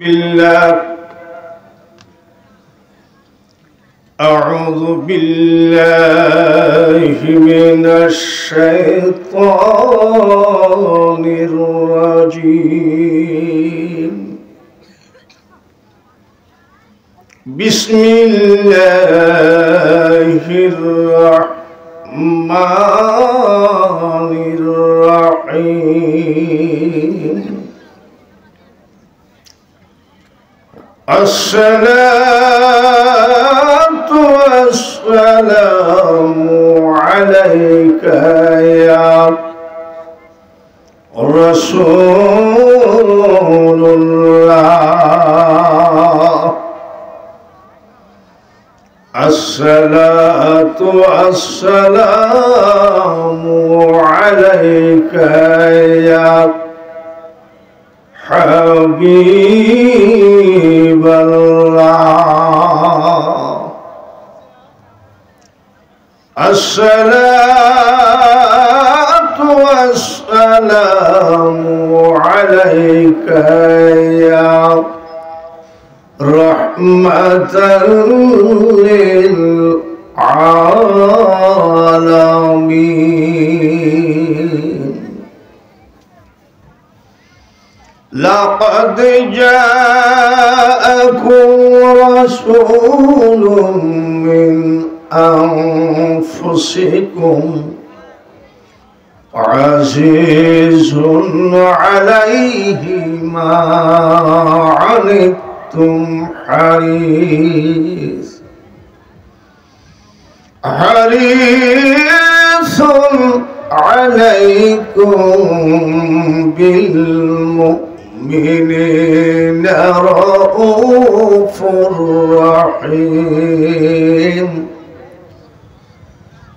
بالله أعوذ بالله من الشيطان الرجيم بسم الله الرحمن الرحيم الصلاة والسلام عليك يا رسول الله الصلاة والسلام عليك يا حبيب الله الصلاة والسلام عليك يا رحمة للعالمين لقد جاءكم رسول من أنفسكم عزيز عليه ما عنتم حريص عليكم بالمؤمنين رؤوف رحيم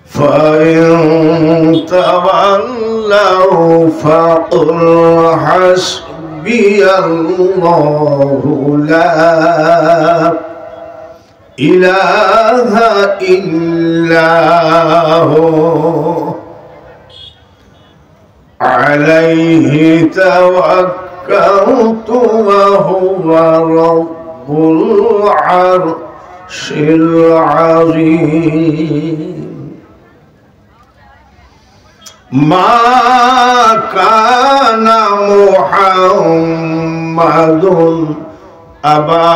فإن تولوا فقل حسبي الله لا إله إلا هو عليه توكلت وهو رب العرش العظيم ما كان محمد أبا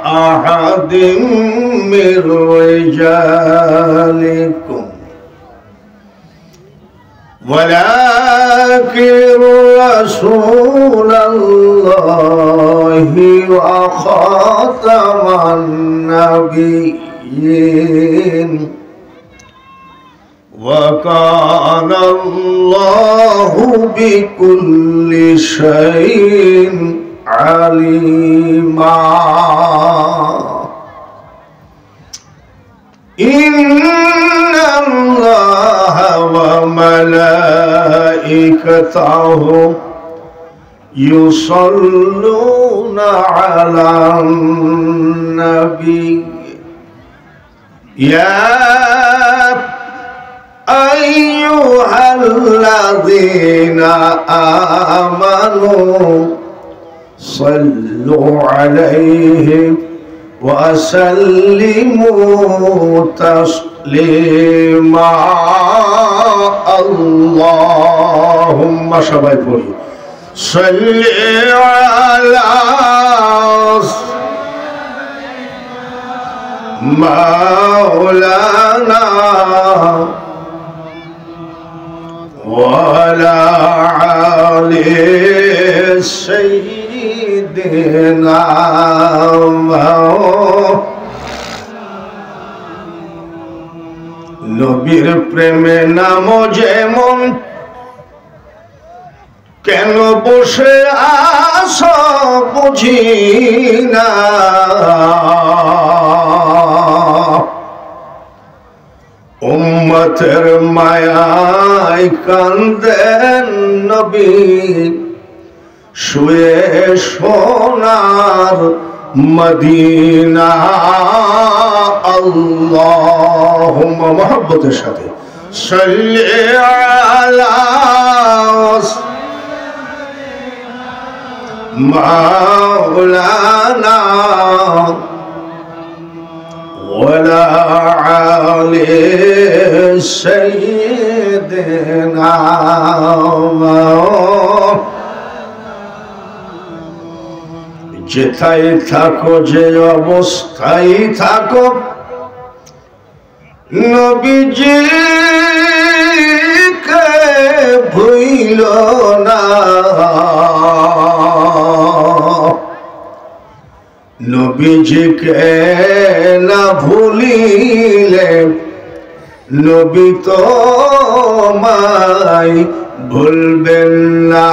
أحد من رجالكم ولكن رسول الله وخاتم النبيين وكان الله بكل شيء عليما إن الله وملائكته يصلون على النبي يا أيها الذين آمنوا صلوا عليه وسلموا تسليما اللهم সবাই পড়ি صل على مولانا وعلى آله سيدنا নবীর প্রেমে নাম যেমন কেন বসে আছো বুঝি না উম্মতের মায়ায় কান্দেন নবী শুয়ে সোনার মদিনা আল্লাহুম্মা মুহাব্বতের সাথে সাল্লি আলা مولانا ولا علي سيدنا যেথায় থাকো যে অবস্থায় থাকো নবীজিকে ভুইল না নবীজিকে না ভুলিলে নবী তোমায় ভুলবেন না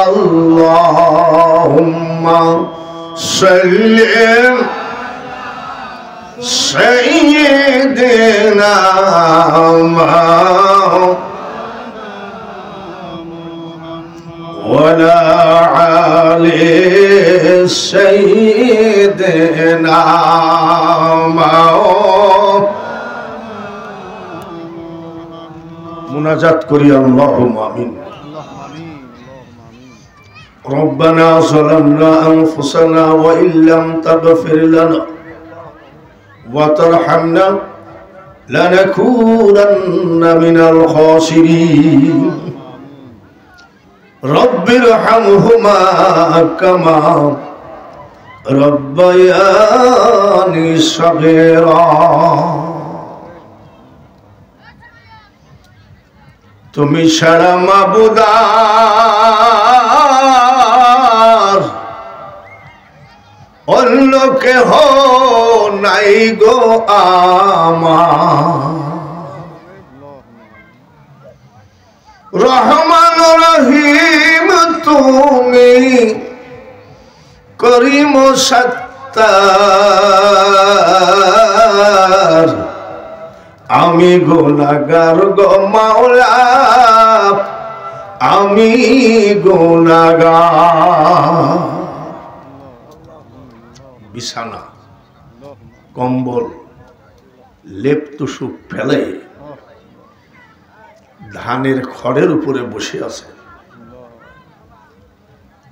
আল্লাহুম্মা সাল্লি সাইয়্যিদিনা ওয়ালা আলি সাইয়্যিদিনা মুনাজাত করি আল্লাহুম্মা আমিন ربنا ظلمنا أنفسنا وإن لم تغفر لنا وترحمنا لنكونن من الخاسرين رب ارحمهما كما ربياني صغيرا তুমি ছাড়া মাবুদ আর অন্য কেহ নাই গো আমার রহমান রহিম তুমি করিম সত্তার আমি গুনাহগার গো মাওলা আমি গুনাহগার বিছানা কম্বল লেপ তুসুক ফেলে ধানের খড়ের উপরে বসে আছে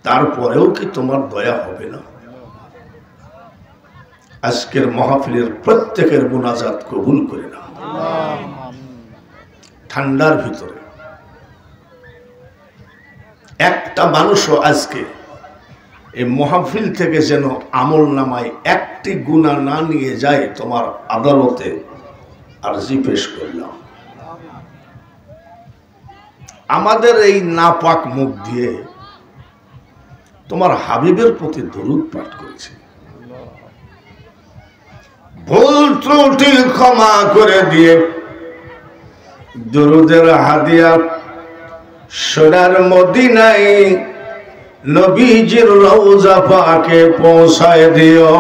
তারপরেও কি তোমার দয়া হবে না আজকের মাহফিলের প্রত্যেকের মুনাজাত কবুল করে না ঠান্ডার ভিতরে একটা মানুষও আজকে এই মাহফিল থেকে যেন আমল নামায় একটি গুনাহ না নিয়ে যায় তোমার আদালতে আরজি পেশ করলাম আমাদের এই নাপাক মুখ দিয়ে তোমার হাবিবের প্রতি দরুদ পাঠ করেছি ভুল ত্রুটি ক্ষমা করে দিয়ে দরুদের হাদিয়া সোনার মদিনায় নবীজির রওজা পাকে পৌঁছায় দিও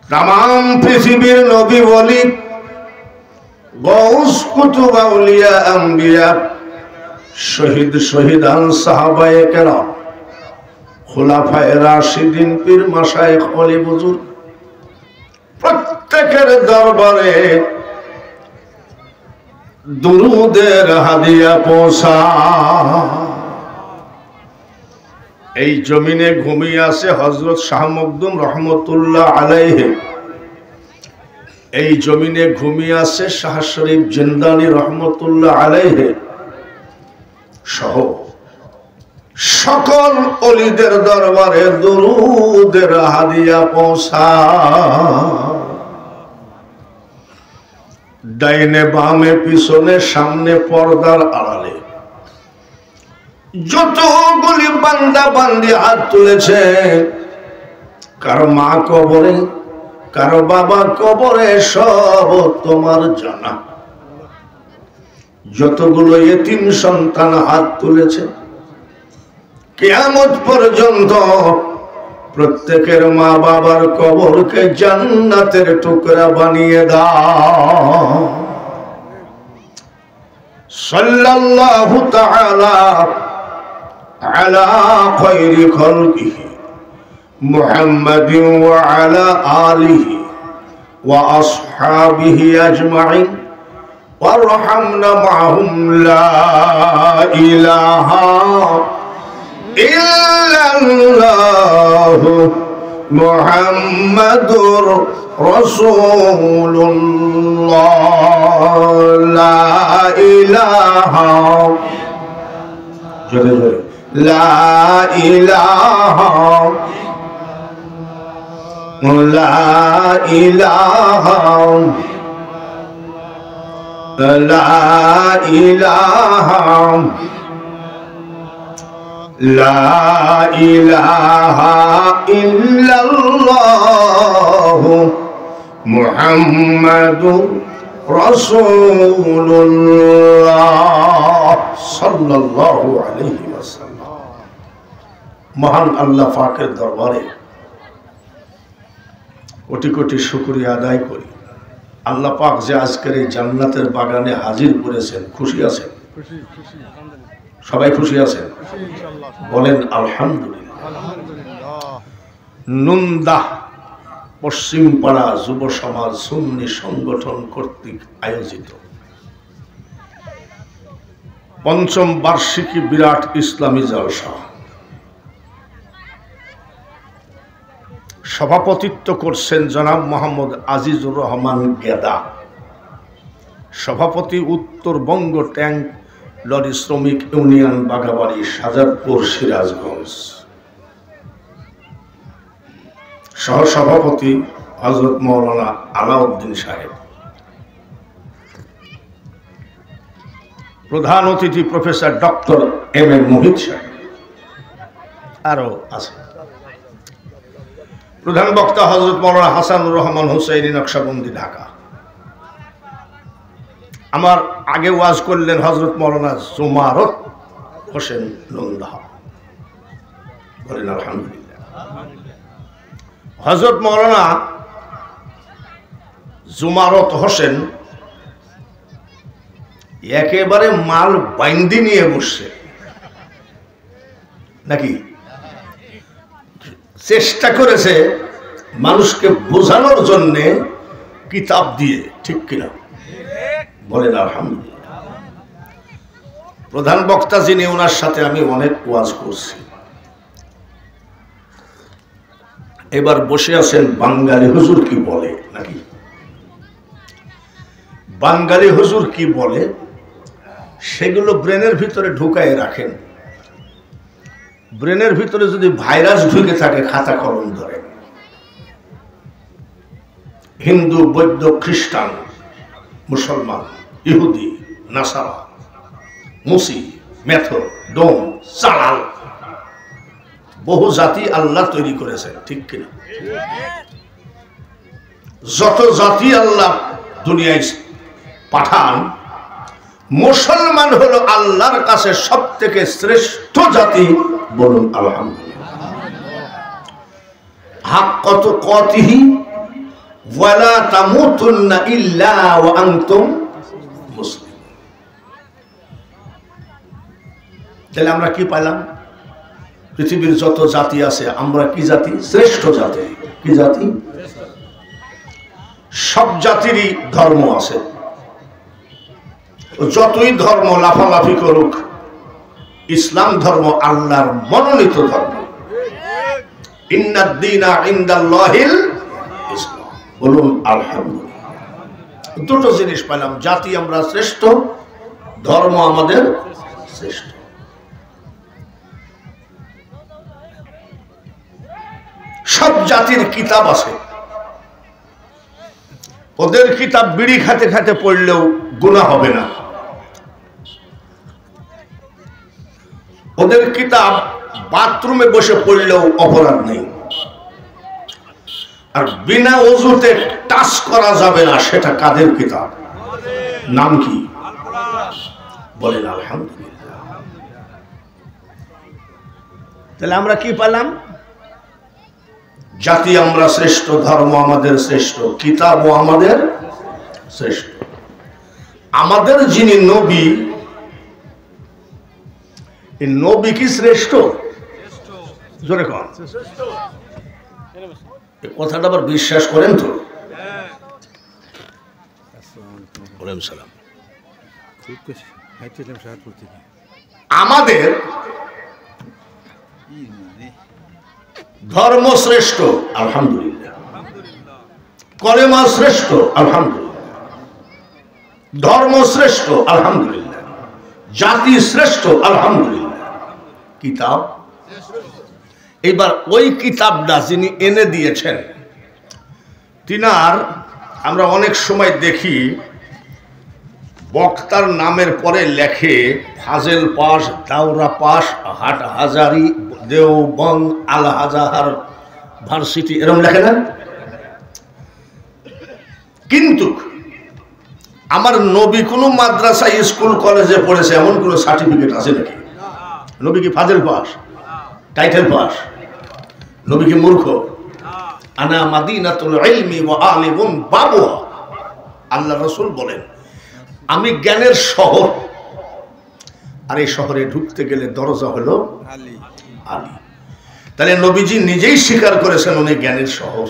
তামাম পৃথিবীর নবী বলি গৌস কুতুব আউলিয়া আম্বিয়া শহীদ শহীদান সাহাবায়ে কেরাম খুলাফায়ে রাশিদিন পীর মাশায়েখ ওলি বুজুর্গ প্রত্যেকের দরবারে দুরুদের হাদিয়া পৌঁছা এই জমিনে ঘুমিয়ে আছে হযরত শাহ মখদুম রহমতুল্লাহ আলাইহি এই জমিনে ঘুমিয়ে আছে শাহ শরীফ জিন্দানি রহমতুল্লাহ আলাইহি সহ সকল ওলিদের দরবারে দুরুদের হাদিয়া পৌঁছা ডাইনে বামে পিছনে সামনে পর্দার আড়ালে যতগুলি বান্দা বান্দি হাত তুলেছে কারো মা কবরে কারো বাবা কবরে সব তোমার জানা যতগুলো এতিম সন্তান হাত তুলেছে কিয়ামত পর্যন্ত প্রত্যেকের মা বাবার কবরকে জান্নাতের টুকরা বানিয়ে দাও সাল্লাল্লাহু তাআলা আলা খায়রি খালকিহি মুহাম্মাদিন ওয়া আলা আলিহি ওয়া আসহাবিহি আজমাইন وارحمنا معهم لا إله إلا الله محمد رسول الله لا إله لا إله لا إله لا إله لا إله إلا الله محمد رسول الله صلى الله عليه وسلم মহান আল্লাহ পাকের দরবারে কোটি কোটি শুকরিয়া আদায় করি। আল্লাহ পাক যে আজকের এই জান্নাতের বাগানে হাজির করেছেন, খুশি আছেন? সবাই খুশি আছেন? বলেন আলহামদুলিল্লাহ। নুনদাহ পশ্চিম পাড়া যুব সমাজ সুন্নি সংগঠন কর্তৃক আয়োজিত ৫ম বার্ষিকী বিরাট ইসলামী জলসা সভাপতিত্ব করছেন জনাব মোহাম্মদ আজিজুর রহমান গেদা, সভাপতি উত্তরবঙ্গ ট্যাঙ্ক লরি শ্রমিক ইউনিয়ন বাগাবাড়ি শাহজাদপুর সিরাজগঞ্জ, সহসভাপতি হযরত মাওলানা আলাউদ্দিন সাহেব, প্রধান অতিথি প্রফেসর ডক্টর এম এ মোহিত সাহেব, আরো আছে। প্রধান বক্তা হযরত মাওলানা হাসানুর রহমান হুসাইনি নকশবন্দি ঢাকা। আমার আগে ওয়াজ করলেন হযরত মাওলানা জুমারত হোসেন নন্দা, বলেন আলহামদুলিল্লাহ। হযরত মাওলানা জুমারত হোসেন একেবারে মাল বাইন্দি নিয়ে বসছে নাকি, চেষ্টা করেছে মানুষকে বোঝানোর জন্য কিতাব দিয়ে, ঠিক কিনা বলেন আলহামদুলিল্লাহ। প্রধান বক্তা যিনি, ওনার সাথে আমি অনেক ওয়াজ করছি। এবার বসে আছেন বাঙালি হুজুর কি বলে নাকি, বাঙালি হুজুর কি বলে সেগুলো ব্রেনের ভিতরে ঢুকায় রাখেন। ব্রেনের ভিতরে যদি ভাইরাস ঢুকে থাকে খাতা কলম ধরে। হিন্দু, বৌদ্ধ, খ্রিস্টান, মুসলমান, ইহুদি, নাসারা, মুসি, মেথর, ডোম, চালাল, বহু জাতি আল্লাহ তৈরি করেছেন, ঠিক কিনা? যত জাতি আল্লাহ দুনিয়ায় পাঠান, মুসলমান হলো আল্লাহর কাছে সব থেকে শ্রেষ্ঠ জাতি, বলুন আলহামদুলিল্লাহ। হাক্কাত কাতিহি ওয়ালা তামুতুন্না ইল্লা ওয়া আনতুম মুসলিম। তাহলে আমরা কি পাইলাম? পৃথিবীর যত জাতি আছে আমরা কি জাতি? শ্রেষ্ঠ জাতি। কি জাতি? সব জাতিরই ধর্ম আছে, যতই ধর্ম লাফালাফি করুক, ইসলাম ধর্ম আল্লাহর মনোনীত ধর্ম। ইন্নাদ-দীনা ইনদাল্লাহিল ইসলাম, বলুন আলহামদুলিল্লাহ। দুটো জিনিস পেলাম, জাতি আমরা শ্রেষ্ঠ, ধর্ম আমাদের শ্রেষ্ঠ। সব জাতির কিতাব আছে, ওদের কিতাব বিড়ি খাতে খাতে পড়লেও গুনাহ হবে না। ওদের কিতাব বাথরুমে বসে পড়লেও অপরাধ নেই। আর বিনা ওযুতে টাচ করা যাবে না, সেটা কাদের কিতাব? নাম কি? বলেন আলহামদুলিল্লাহ। তাহলে আমরা কি পেলাম? জাতি আমরা শ্রেষ্ঠ, ধর্ম আমাদের শ্রেষ্ঠ, কিতাবও আমাদের শ্রেষ্ঠ। আমাদের যিনি নবী, এই নবী কি শ্রেষ্ঠ? জোরে কন, এই কথাটা আবার বিশ্বাস করেন তো? বলেন সালাম। আমাদের ধর্ম শ্রেষ্ঠ আলহামদুলিল্লাহ, কলেমা শ্রেষ্ঠ আলহামদুলিল্লাহ, ধর্ম শ্রেষ্ঠ আলহামদুলিল্লাহ, জাতি শ্রেষ্ঠ আলহামদুলিল্লাহ, কিতাব। এবার ওই কিতাবটা যিনি এনে দিয়েছেন তিনার আমরা অনেক সময় দেখি বক্তার নামের পরে লেখে ফাজেল পাস, দাওরা পাস, হাট হাজারি, দেওবন্দ, আল হাজার ভার্সিটি, এরকম লেখে না? কিন্তু আমার নবী কোনো মাদ্রাসা স্কুল কলেজে পড়েছে এমন কোনো সার্টিফিকেট আছে নাকি? নবী কি ফাজেল পাস, টাইটেল পাস? নবী কি মূর্খ? আনা মাদিনাতুল ইলমি ওয়া আলিমুন বাবুহা। আল্লাহ রাসূল বলেন আমি জ্ঞানের শহর, আর এই শহরে ঢুকতে গেলে দরজা হলো আলী। আলী। তাহলে নবীজি নিজেই স্বীকার করেছেন উনি জ্ঞানের শহর।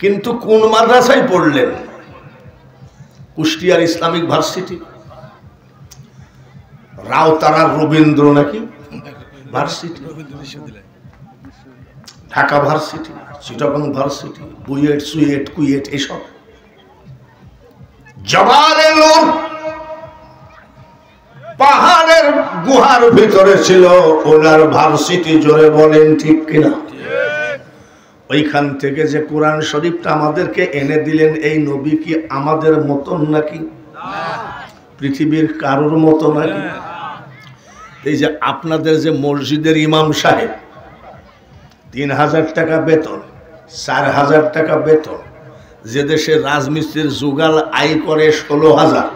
কিন্তু কোন মাদ্রাসায় পড়লেন? কুষ্টিয়ার ইসলামিক ভার্সিটি, রাউতারার রবীন্দ্র নাকি varsity, Dhaka varsity, Chittagong varsity, BUET, suit, KUET, এসব জবালে নূর পাহাড়ের গুহার ভিতরে ছিল ওনার ভার্সিটি। জোরে বলেন ঠিক কিনা? ওইখান থেকে যে কোরআন শরীফটা আমাদেরকে এনে দিলেন, এই নবী কি আমাদের মতন নাকি? পৃথিবীর কারোর মতো নাকি? এই যে আপনাদের যে মসজিদের ইমাম সাহেব 3000 টাকা বেতন, 4000 টাকা বেতন, যে দেশে রাজমিস্ত্রির যুগাল আয় করে 16,000,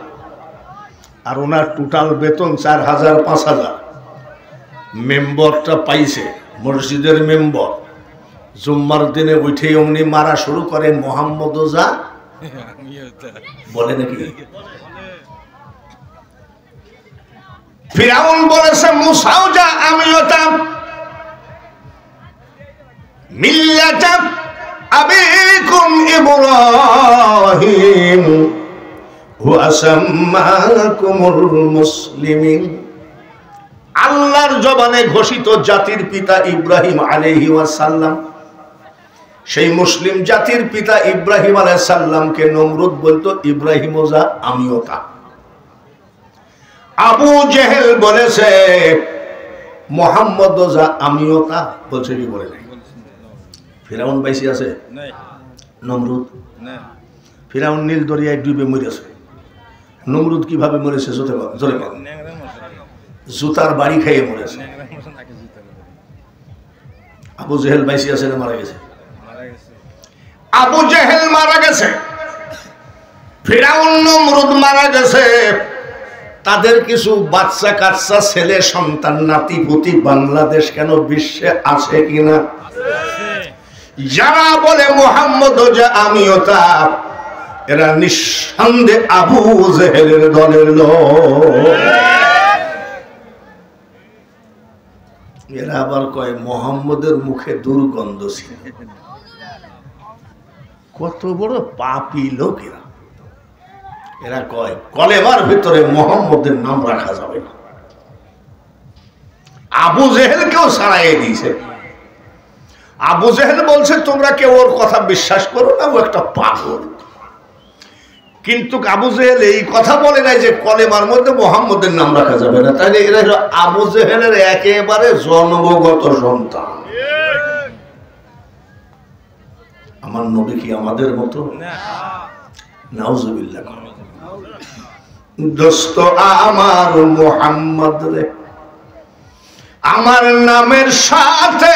আর ওনার টোটাল বেতন 4000 5000। মেম্বরটা পাইছে মসজিদের মেম্বর, জুম্মার দিনে উঠে উনি মারা শুরু করেন মোহাম্মদ ওজা বলে নাকি? ফিরাউন বলেছে মুসাও যা আমিও তা, মিল্লাতা আবিকুম ইব্রাহিম ওয়া সাম্মাকুমুল মুসলিমিন। আল্লাহর জবানে ঘোষিত জাতির পিতা ইব্রাহিম আলাইহি ওয়াসাল্লাম, সেই মুসলিম জাতির পিতা ইব্রাহিম আলাইহিস সালামকে নমরুদ বলতো ইব্রাহিম ওজা আমিও তা। আবু জেহেল বলেছে মোহাম্মদ ওজা আমিও তা, বলছে কি বলে নাই? ফিরাউন বাইসি আছে? নমরুদ? ফিরাউন নীল দরিয়ায় ডুবে মরেছে। নমরুদ কিভাবে মরেছে? জোরে জুতার বাড়ি খাইয়ে মরেছে। আবু জেহেল বাইসি আছে না মারা গেছে? আবু জেহেল মারা গেছে, ফিরাউন নমরুদ মারা গেছে। তাদের কিছু বাচ্চা কাচ্চা ছেলে সন্তান নাতি পুতি বাংলাদেশ কেন বিশ্বে আছে কিনা? যারা বলে মোহাম্মদ ওজা আমিও তা, এরা নিঃসন্দেহে আবু জেহেলের দলের লোক। এরা আবার কয় মোহাম্মদের মুখে দুর্গন্ধ ছিল। কত বড় পাপী লোক এরা! এরা কয় কলেমার ভিতরে মোহাম্মদের নাম রাখা যাবে না। আবু জেহেলকেও ছাড়াইয়ে দিয়েছে। আবু জেহেল বলছে তোমরা কেউ ওর কথা বিশ্বাস করো না, ও একটা পাগল। কিন্তু আবু জেহেল এই কথা বলে নাই যে কলেমার মধ্যে মোহাম্মদের নাম রাখা যাবে না। তাহলে এরা হলো আবু জেহেলের একেবারে জন্মগত সন্তান। আমার নবী কি আমাদের মতো? নাউজুবিল্লাহ। দোস্ত আমার মুহাম্মদ রে, আমার নামের সাথে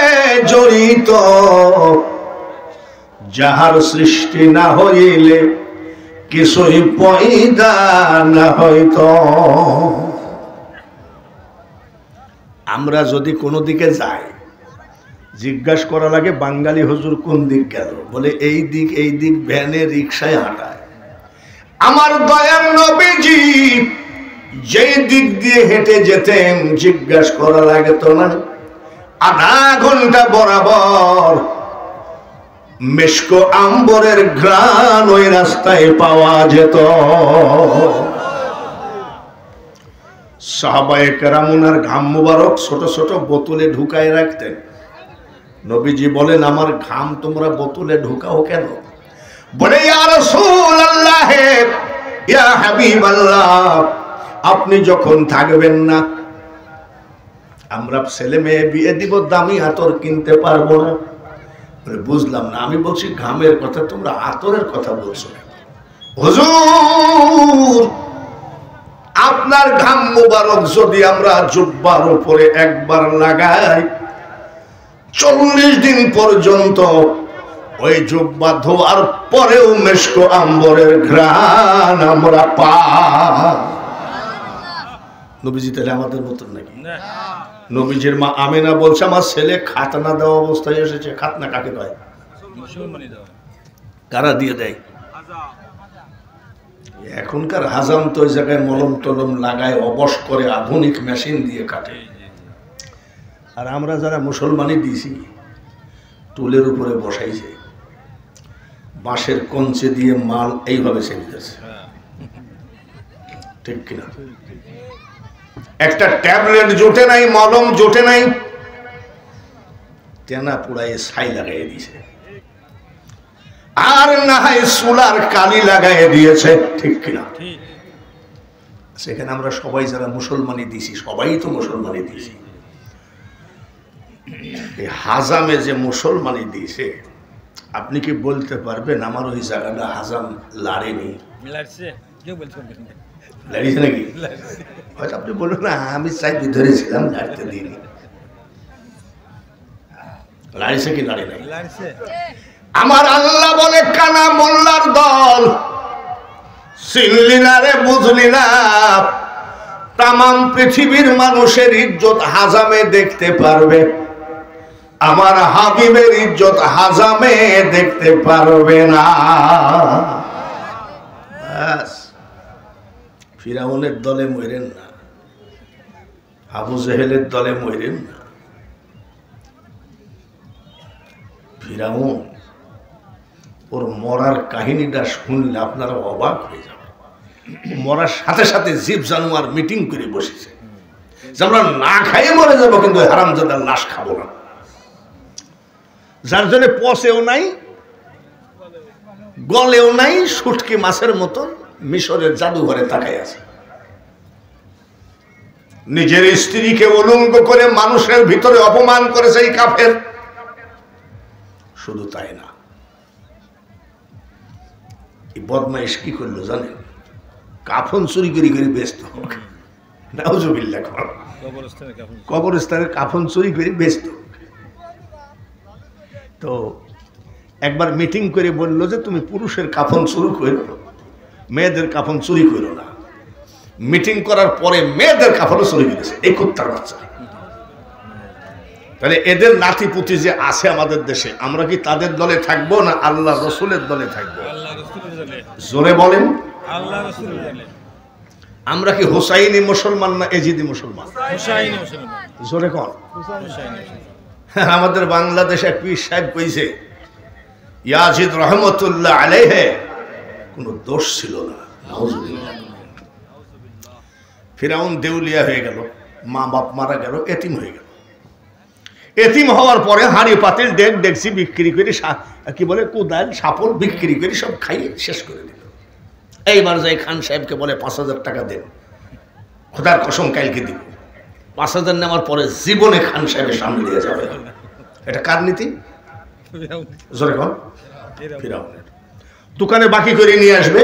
জড়িত, যাহার সৃষ্টি না হইলে কিছুই পয়দা না হইতো। আমরা যদি কোনো দিকে যাই, জিজ্ঞাসা করা লাগে বাঙালি হুজুর কোন দিক গেল, বলে এই দিক এই দিক, ভ্যানে রিক্সায় হাঁটায়। আমার দয়ার নবীজি যেই দিক দিয়ে হেঁটে যেতেন জিজ্ঞাসা করা লাগতো না। আধা ঘন্টা বরাবর মেশকো আম্বরের ঘ্রাণ ওই রাস্তায় পাওয়া যেত। সাহাবায়ে কেরাম ওনার ঘাম মুবারক ছোট ছোট বোতলে ঢুকায় রাখতেন। নবীজি বলেন, আমার ঘাম তোমরা বোতলে ঢুকাও কেন? বলে, ইয়া রাসূলুল্লাহ, ইয়া হাবিবাল্লাহ, আপনি যখন থাকবেন না, আমরা ছেলে মেয়ে বিয়ে দিব, দামি আতর কিনতে পারবো না। বুঝলাম না, আমি বলছি ঘামের কথা, তোমরা আতরের কথা বলছো। হুজুর, আপনার ঘাম মুবারক যদি আমরা জুব্বার উপরে একবার লাগাই, 40 দিন পর্যন্ত ওই জুব্বা ধোয়ার পরেও মেশকো আম্বরের ঘ্রাণ আমরা পাই। নবীজি তাহলে আমাদের মতন নাকি? নবীজির মা আমেনা বলছে, আমার ছেলে খাতনা দেওয়া অবস্থায় এসেছে। খাতনা কাকে কয়? কারা দিয়ে দেয়? এখনকার হাজাম তো ওই জায়গায় মলম টলম লাগায়, অবশ করে, আধুনিক মেশিন দিয়ে কাটে। আর আমরা যারা মুসলমানই দিয়েছি, টুলের উপরে বসাইছে, বাঁশের কঞ্চে দিয়ে মাল এইভাবে ছেড়ে যাচ্ছে, ঠিক কিনা? একটা ট্যাবলেট জোটে নাই, মলম জোটে নাই, তেনা পুড়ায় ছাই লাগাই দিয়েছে, আর না হয় সোলার কালি লাগাই দিয়েছে, ঠিক কিনা? সেখানে আমরা সবাই যারা মুসলমানই দিছি, সবাই তো মুসলমানই দিছি। এই হাজামে যে মুসলমানই দিয়েছে, আপনি কি বলতে পারবেন আমার ওই জায়গাটা হাজাম লাড়েনি? লাড়িয়েছে নাকি? হয়তো আপনি বলুন না, আমি চাই ধরেছিলাম, লাড়তে দিইনি। লাড়িয়েছে কি লাড়ে নাই? আমার আল্লাহ বলে, কানা মোল্লার দল, চিনলি না রে, বুঝলি না, তামাম পৃথিবীর মানুষের ইজ্জত হাজামে দেখতে পারবে, আমার হাবিবের ইজ্জত হাজামে দেখতে পারবে না। ফিরাউনের দলে মরেন না, আবু জেহেলের দলে মরেন না। ফিরাউন, ওর মরার কাহিনীটা শুনলে আপনারা অবাক হয়ে যাবে। মরার সাথে সাথে জীব জানোয়ার মিটিং করে বসেছে যে আমরা না খাইয়ে মরে যাবো, কিন্তু হারামজাদার লাশ খাবো না। যার জন্য পচেও নাই, গলেও নাই, শুটকি মাছের মতন মিশরের জাদুঘরে তাকাই আছে। নিজের স্ত্রীকে উলঙ্গ করে মানুষের ভিতরে অপমান করেছে এই কাফের। শুধু তাই না, এই বদমাইশ কি করলো জানেন? কাফন চুরি করে করে ব্যস্ত হোক, নাউজুবিল্লাহ, কবরস্থানের কাফন চুরি করে ব্যস্ত। তো একবার মিটিং করে বললো যে তুমি পুরুষের কাফন চুরি করো, মেয়েদের কাফন চুরি করো না। মিটিং করার পরে মেয়েদের কাফনও চুরি করেছে এই কুত্তার বাচ্চা। তাহলে এদের নাতিপুতি যে আছে আমাদের দেশে, আমরা কি তাদের দলে থাকবো না আল্লাহ রসুলের দলে থাকবো? জোরে বলেন। আমরা কি হোসাইনি মুসলমান না এজিদি মুসলমান? জোরে কন। আমাদের বাংলাদেশে এক পীর সাহেব কইছে, ইয়াজিদ রহমতুল্লাহ আলাইহি কোনো দোষ ছিল না। ফিরাউন দেউলিয়া হয়ে গেল, মা বাপ মারা গেল, এতিম হয়ে গেল। এতিম হওয়ার পরে হাঁড়ি পাতিল ডেক ডেকসি বিক্রি করে, কি বলে কোদাল সাপল বিক্রি করে সব খাইয়ে শেষ করে দিল। এইবার যাই খান সাহেবকে বলে 5000 টাকা দেন, খোদার কসম কালকে দিব। 5000 নেওয়ার পরে জীবনে খান সাহেবের সামনে দিয়ে যাবে। এটা কার নীতি? জোরে কন। ফিরাউনের। দোকানে বাকি করে নিয়ে আসবে,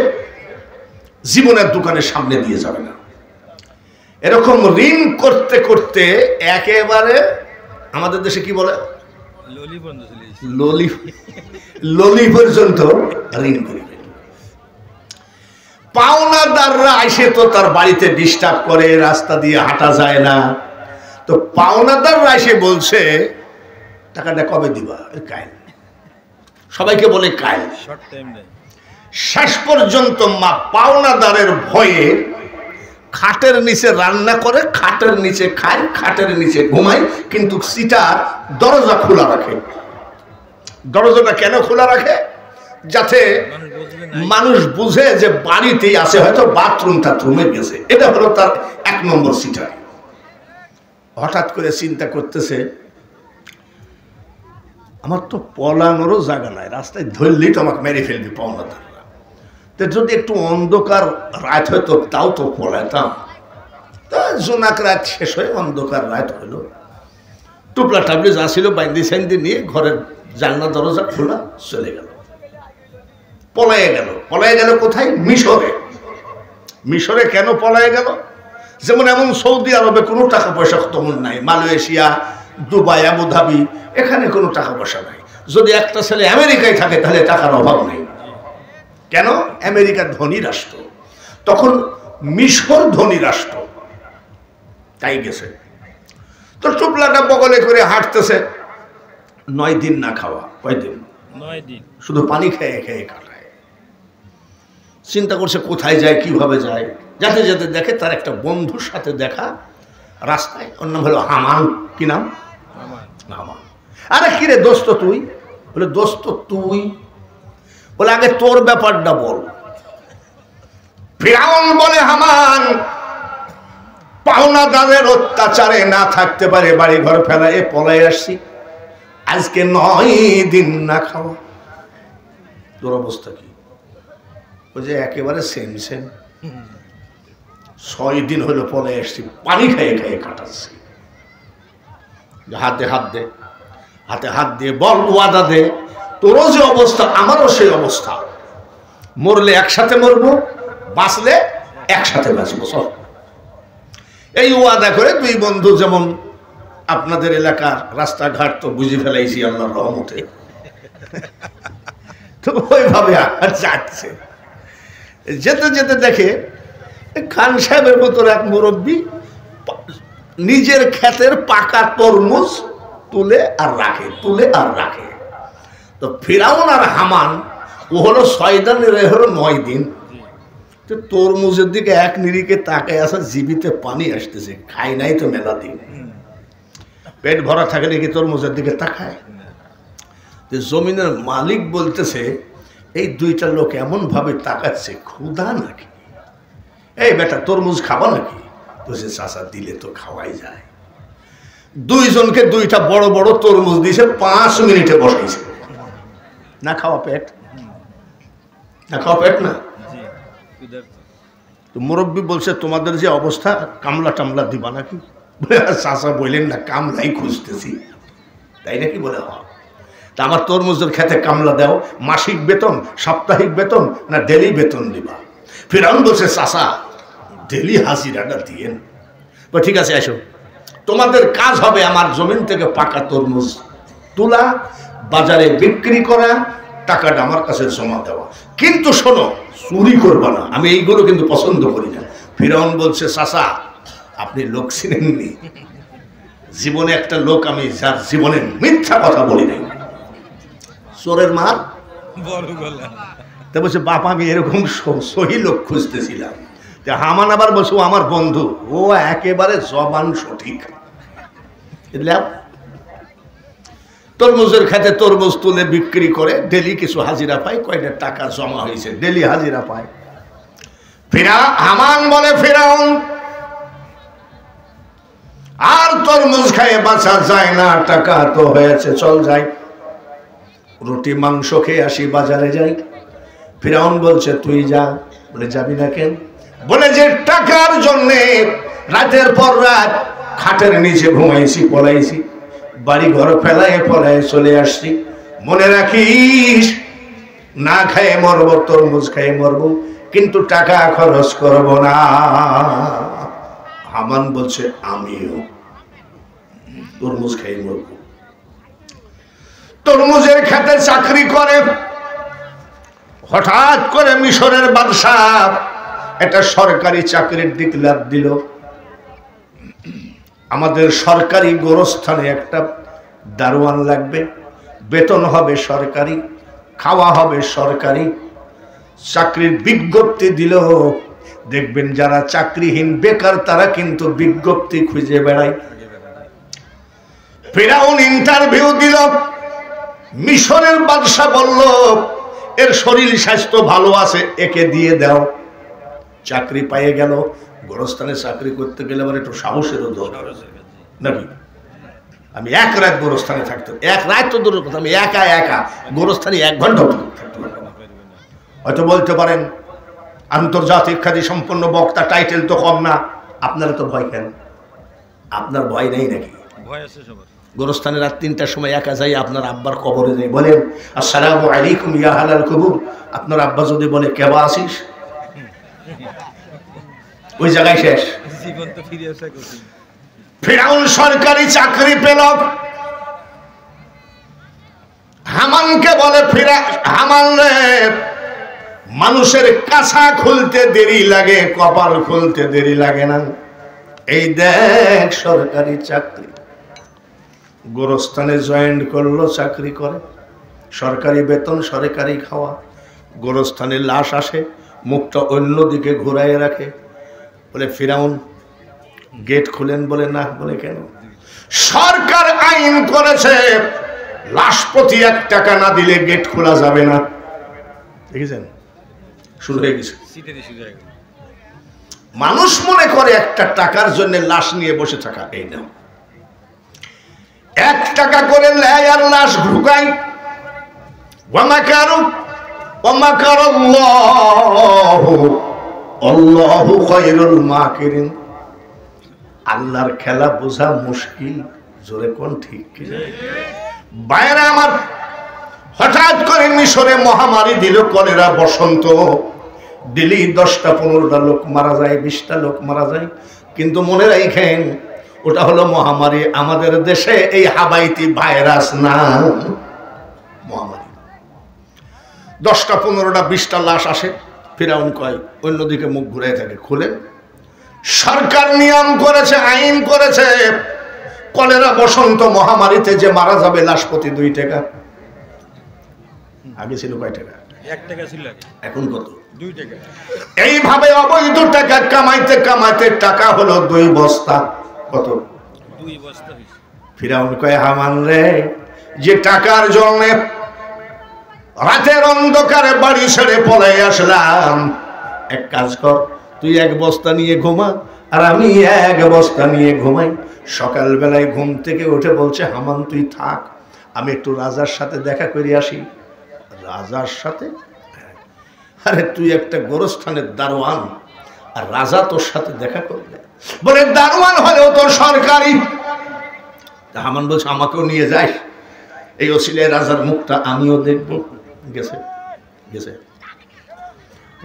জীবনের দোকানের সামনে দিয়ে যাবে না। এরকম ঋণ করতে করতে একেবারে আমাদের দেশে কি বলে, ললি পর্যন্ত ঋণ করে। পাওনাদাররা আইসে তো তার বাড়িতে ডিস্টার্ব করে, রাস্তা দিয়ে হাঁটা যায় না। তো পাওনাদাররা এসে বলছে টাকাটা কবে দিবা? কাল। সবাইকে বলে কাল। শেষ পর্যন্ত মা পাওনাদারের ভয়ে খাটের নিচে রান্না করে, খাটের নিচে খায়, খাটের নিচে ঘুমায়, কিন্তু সিটার দরজা খোলা রাখে। দরজাটা কেন খোলা রাখে? যাতে মানুষ বুঝে যে বাড়িতেই আছে, হয়তো বাথরুম টাথরুমে গেছে। এটা হলো তার নম্বর সিটার। হঠাৎ করে চিন্তা করতেছে, আমার তো পলানোরও জায়গা নাই, রাস্তায় ধরলেই তো আমাকে মেরে ফেলবি পাওনা ধরলাম, তো যদি একটু অন্ধকার রাত হয়তো তাও তো পলাইতাম। তা জোনাক রাত শেষ হয়ে অন্ধকার রাত হলো, টুপলা টাবলি যা ছিল বাইন্দি সাইন্দি নিয়ে ঘরের জানলা দরজা খোলা, চলে গেল, পলায়ে গেল। পলায়ে গেল কোথায়? মিশরে। মিশরে কেন পলায়ে গেল? যেমন এমন সৌদি আরবে কোনো টাকা পয়সা তেমন নাই, মালয়েশিয়া, দুবাই, আবুধাবি, এখানে কোনো টাকা পয়সা নাই। যদি একটা ছেলে আমেরিকায় থাকে তাহলে টাকার অভাব নেই। কেন? আমেরিকা ধনী রাষ্ট্র, তখন মিশর ধনী রাষ্ট্র, তাই গেছে। তো টুপলাটা বগলে করে হাঁটতেছে, 9 দিন না খাওয়া। কয়দিন? 9 দিন শুধু পানি খেয়ে খেয়ে কাটায়। চিন্তা করছে কোথায় যায়, কিভাবে যায়। যেতে যেতে দেখে তার একটা বন্ধুর সাথে দেখা রাস্তায়, ওর নাম হলো হামান। কি নাম? হামান। আরে কিরে দোস্ত তুই? বলে দোস্ত তুই? বলে আগে তোর ব্যাপারটা বল। ফিরাউন বলে হামান পাওনাদারের অত্যাচারে না থাকতে পারে, বাড়ি ঘর ফেলায় পলাই আসছি, আজকে 9 দিন না খাওয়া। তোর অবস্থা কি? ওই যে একেবারে সেম সেম। 6 দিন হলো পলাই আসছি, পানি খাইয়ে খাইয়ে কাটাচ্ছি। হাতে হাত দে, হাতে হাত দিয়ে বল, ওয়াদা দে, তোরও যে অবস্থা আমারও সেই অবস্থা, মরলে একসাথে মরবো, বাঁচলে একসাথে বাঁচবো। সব এই ওয়াদা করে দুই বন্ধু, যেমন আপনাদের এলাকার রাস্তাঘাট তো বুঝে ফেলাইছি আল্লাহর রহমতে, তো ওইভাবে আর যাচ্ছে। যেতে যেতে দেখে খান সাহেবের মতো এক মুরব্বী নিজের ক্ষেতের পাকা তরমুজ তুলে আর রাখে, তুলে আর রাখে। তো ফিরাউন আর হামান ও হলো 6 দিন, এ হলো 9 দিন। তো তরমুজের দিকে এক নিরিখে তাকায় আসা, জীবিতে পানি আসতেছে, খাই নাই তো মেলা দিন, পেট ভরা থাকলে কি তরমুজের দিকে তাকায়? জমিনের মালিক বলতেছে এই দুইটা লোক এমন ভাবে তাকাচ্ছে, ক্ষুধা নাকি? এই বেটা তরমুজ খাবা নাকি? বলছে চাচা দিলে তো খাওয়াই যায়। দুইজনকে দুইটা বড় বড় তরমুজ দিয়েছে, 5 মিনিটে বসাইছে। না খাওয়া পেট, না খাওয়া পেট না। তো মুরব্বী বলছে তোমাদের যে অবস্থা, কামলা টামলা দিবা নাকি? চাচা বললেন না, কামলাই খুঁজতেছি। তাই নাকি? বলে হ। তা আমার তরমুজের খেতে কামলা দাও, মাসিক বেতন, সাপ্তাহিক বেতন, না ডেলি বেতন দিবা? ফিরাউন বলছে চাচা ডেলি হাজিরাটা দিয়েন। ঠিক আছে আসো, তোমাদের কাজ হবে আমার জমিন থেকে পাকা তরমুজ তোলা, বাজারে বিক্রি করা, টাকাটা আমার কাছে জমা দেওয়া, কিন্তু শোনো চুরি করবা না, আমি এইগুলো কিন্তু পছন্দ করি না। ফিরাউন বলছে চাচা আপনি লোক চিনেননি, জীবনে একটা লোক আমি যার জীবনে মিথ্যা কথা বলি নাই, চোরের মার বড় গলা। তা বলছে বাপ আমি এরকম সহি লোক খুঁজতেছিলাম। হামান আবার বলছে ও আমার বন্ধু, ও একেবারে জবান সঠিক। তরমুজের খেতে তরমুজ তুলে বিক্রি করে ডেলি কিছু হাজিরা পায়, কয়টা টাকা জমা হয়েছে, ডেলি হাজিরা পায়। হামান বলে ফিরাউন আর তরমুজ খাইয়ে বাঁচা যায় না, টাকা তো হয়েছে, চল যাই রুটি মাংস খেয়ে আসি, বাজারে যাই। ফিরাউন বলছে তুই যা। বলে যাবি না কেন? বলে যে টাকার জন্যে রাতের পর রাত খাটের নিচে ঘুমাইছি, পলাইছি, বাড়ি ঘর ফেলায় পলায় চলে আসছি। মনে রাখিস না খাইয়ে মরবো, তরমুজ খাইয়ে মরবো, কিন্তু টাকা খরচ করব না। হামান বলছে আমিও তরমুজ খাইয়ে মরবো। তরমুজের খেতে চাকরি করে। হঠাৎ করে মিশরের বাদশাহ একটা সরকারি চাকরির দিক লাভ দিল। আমাদের সরকারি গোরস্থানে একটা দারোয়ান লাগবে, বেতন হবে সরকারি, খাওয়া হবে সরকারি। চাকরির বিজ্ঞপ্তি দিল। দেখবেন যারা চাকরিহীন বেকার তারা কিন্তু বিজ্ঞপ্তি খুঁজে বেড়ায়। ফিরাউন ইন্টারভিউ দিল। মিশরের বাদশা বলল এর শরীর স্বাস্থ্য ভালো আছে, একে দিয়ে দাও। চাকরি পেয়ে গেল। গোরস্থানে চাকরি করতে গেলে আবার একটু সাহসেরও দরকার নাকি? আমি এক রাত গোরস্থানে থাকতাম, এক রাত তো দূরের কথা, আমি একা একা গোরস্থানে 1 ঘন্টা থাকতে পারতাম। হয়তো বলতে পারেন আন্তর্জাতিক খ্যাতি সম্পন্ন বক্তা, টাইটেল তো কম না, আপনারা তো ভয় কেন? আপনার ভয় নেই নাকি? ভয় আছে সবার। গোরস্থানে রাত 3টার সময় একা যাই আপনার আব্বার কবরে যাই, বলেন আসসালামু আলাইকুম ইয়া আহলাল কবর। আপনার আব্বা যদি বলে কেবা আসিস, ওই জায়গায় শেষ। জীবন তো ফিরে আসা কঠিন। ফিরাউন সরকারি চাকরি পেল, হামানকে বলে হামান রে, মানুষের কাছা খুলতে দেরি লাগে, কপাল খুলতে দেরি লাগে না। এই দেখ সরকারি চাকরি, গোরস্থানে জয়েন করলো, চাকরি করে, সরকারি বেতন, সরকারি খাওয়া। গোরস্থানে লাশ আসে, মুখটা অন্যদিকে ঘুরাইয়ে রাখে, বলে ফিরাউন গেট খুলেন, বলে না। বলে কেন? সরকার আইন করেছে লাশ প্রতি 1 টাকা না দিলে গেট খোলা যাবে না। দেখেছেন, শুরু হয়ে গেছে। মানুষ মনে করে একটা টাকার জন্য লাশ নিয়ে বসে থাকা, এই না, 1 টাকা করে নেয় আর লাশ ঢুকাই। ওয়ামাকারু ওয়ামাকারাল্লাহু আল্লাহু খায়রুল মাকিরিন। আল্লাহর খেলা বোঝা মুশকিল, জোরে কোন ঠিক কি? বাইরে আমার হঠাৎ করে মিশরে মহামারী দিল, কলেরা, বসন্ত। দিল্লি 10টা 15টা লোক মারা যায়, 20টা লোক মারা যায়, কিন্তু মনে রাখেন ওটা হলো মহামারী। আমাদের দেশে এই হাবাইতি ভাইরাস না, মহামারী। 10টা 15টা 20টা লাশ আসে, ফিরাউন কয় অন্যদিকে মুখ ঘুরে থাকে, খুলেন। সরকার নিয়ম করেছে, আইন করেছে, কলেরা, বসন্ত, মহামারীতে যে মারা যাবে লাশ প্রতি 2 টাকা। আগে ছিল কয় টাকা? 1 টাকা ছিল, এখন কত? 2 টাকা। এইভাবে অবৈধ টাকা কামাইতে কামাইতে টাকা হলো 2 বস্তা। কত? 2 বস্তা হইছে। ফিরাউন কয় হামান রে, যে টাকার জন্য রাতের অন্ধকারে বাড়ি ছেড়ে পলাই আসলাম, এক কাজ কর, তুই 1 বস্তা নিয়ে ঘুমা আর আমি 1 বস্তা নিয়ে ঘুমাই। সকালবেলায় ঘুম থেকে উঠে বলছে হামান তুই থাক, আমি একটু রাজার সাথে দেখা করে আসি। রাজার সাথে? আরে তুই একটা গোরস্থানের দারোয়ান আর রাজা তোর সাথে দেখা করবে? বলে দারোয়ান হলেও তোর সরকারি। হামান বলছে আমাকেও নিয়ে যাই, এই ওসিলায় রাজার মুখটা আমিও দেখবো। গেছে গেছে।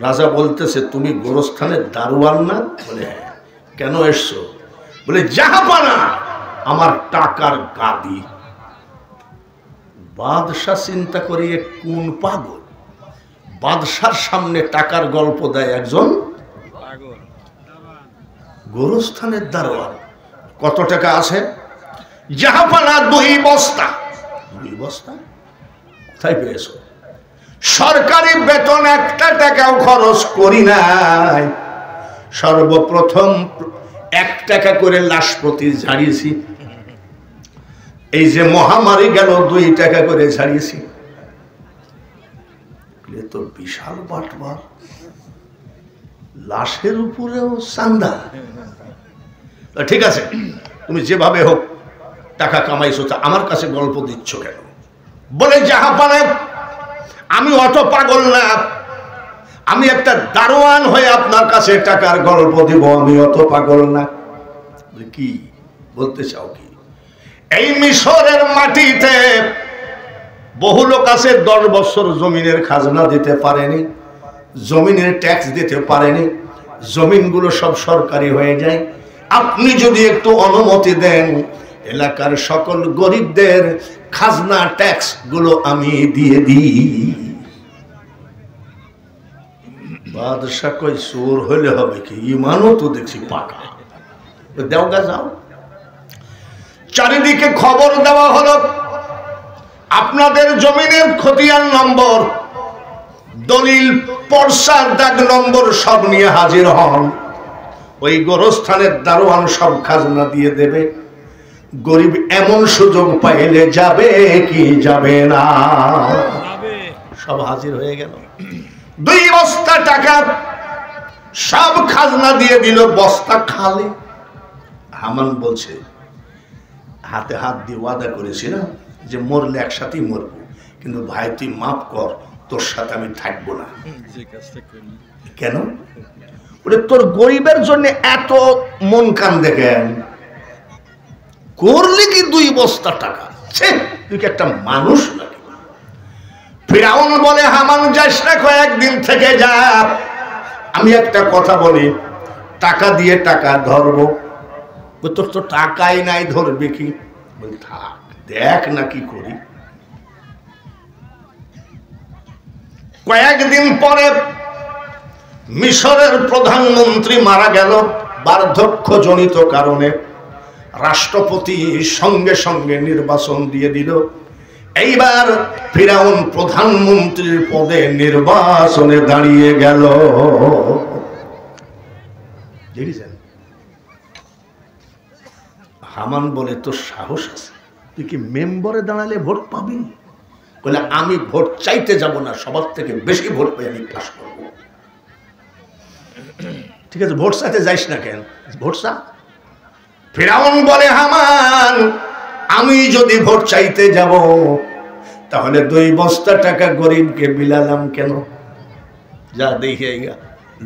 রাজা বলতেছে তুমি গোরস্থানের দারোয়ান না? বলে হ্যাঁ। কেন এসছো? বলে জাহাপানা, আমার টাকার গাদি। বাদশাহ চিন্তা করিয়ে কোন পাগল, বাদশার সামনে টাকার গল্প দেয় একজন পাগল। গোরস্থানের দারোয়ান। কত টাকা আছে? জাহাপানা 2 বস্তা। 2 বস্তা কোথায় পেয়েছো? সরকারি বেতন 1 টাকাও খরচ করি নাই, সর্বপ্রথম 1 টাকা করে লাশ প্রতি ঝাড়িয়েছি। এই যে মহামারী গেল 2 টাকা করে ঝাড়িয়েছি। তো বিশাল বাটবার, লাশের উপরেও চান্দা। ঠিক আছে, তুমি যেভাবে হোক টাকা কামাইছো, তা আমার কাছে গল্প দিচ্ছ কেন? বলে জাহাপানা, আমি অত পাগল না, আমি একটা দারোয়ান হয়ে আপনার কাছে টাকার গল্প দিব, আমি অত পাগল না। কি বলতে চাও কি? এই মিশরের মাটিতে বহু লোক আছে 10 বছর জমিনের খাজনা দিতে পারেনি, জমিনের ট্যাক্স দিতে পারেনি, জমিনগুলো সব সরকারি হয়ে যায়। আপনি যদি একটু অনুমতি দেন, এলাকার সকল গরিবদের খাজনা ট্যাক্স গুলো আমি দিয়ে দিই। বাদশা কই চোর হলে হবে কি, ইমানও তো দেখছি পাকা, দেওগা যাও। চারিদিকে খবর দেওয়া হলো, আপনাদের জমিনের খতিয়ান নম্বর, দলিল, পর্সার দাগ নম্বর সব নিয়ে হাজির হন। ওই গোরস্থানের দারোয়ান সব খাজনা দিয়ে দেবে। গরিব এমন সুযোগ পাইলে যাবে কি যাবে না? সব হাজির হয়ে গেল। 2 বস্তা টাকা সব খাজনা দিয়ে দিল, বস্তা খালি। হামান বলছে, হাতে হাত দিয়ে ওয়াদা করেছিলাম যে মরলে একসাথেই মরবো, কিন্তু ভাই তুই মাফ কর, তোর সাথে আমি থাকবো না। কেন? বলে তোর গরিবের জন্য এত মন কান দেখেন, করলি কি 2 বস্তা টাকা, তুই কি একটা মানুষ নাকি? ফিরাউন বলে, হামান যাস না, কয়েকদিন থেকে যা, আমি একটা কথা বলি, টাকা দিয়ে টাকা ধরবো। তোর তো টাকাই নাই, ধরবে কি? বলি থাক, দেখ না কি করি। কয়েকদিন পরে মিশরের প্রধানমন্ত্রী মারা গেল বার্ধক্যজনিত কারণে। রাষ্ট্রপতি সঙ্গে সঙ্গে নির্বাচন দিয়ে দিল। এইবার ফিরাউন প্রধানমন্ত্রীর পদে নির্বাচনে দাঁড়িয়ে গেল। দেখেছেন? হামান বলে, তোর সাহস আছে, তুই কি মেম্বারে দাঁড়ালে ভোট পাবি? বলে, আমি ভোট চাইতে যাব না, সবার থেকে বেশি ভোট পেয়ে আমি পাস করব। ঠিক আছে, ভোট চাইতে যাইস না কেন, ভোট চা। ফিরাউন বলে, হামান, আমি যদি ভোট চাইতে যাব তাহলে 2 বস্তা টাকা গরিবকে বিলালাম কেন? যা দেখে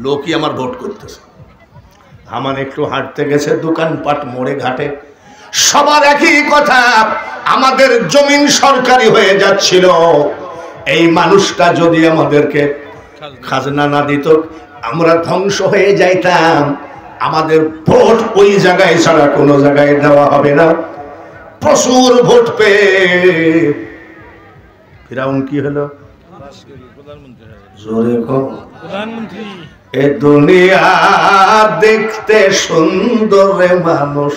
লোকই আমার ভোট করতেছে। হামান একটু হাঁটতে গেছে, দোকানপাট মোড়ে ঘাটে, সবার একই কথা, আমাদের জমিন সরকারি হয়ে যাচ্ছিল, এই মানুষটা যদি আমাদেরকে খাজনা না দিত আমরা ধ্বংস হয়ে যাইতাম, আমাদের ভোট ওই জায়গায় ছাড়া কোনো জায়গায় দেওয়া হবে না। প্রচুর ভোট পেয়ে ফিরাউন কি হলো? জোরে প্রধানমন্ত্রী। এ দুনিয়া দেখতে সুন্দর রে মানুষ,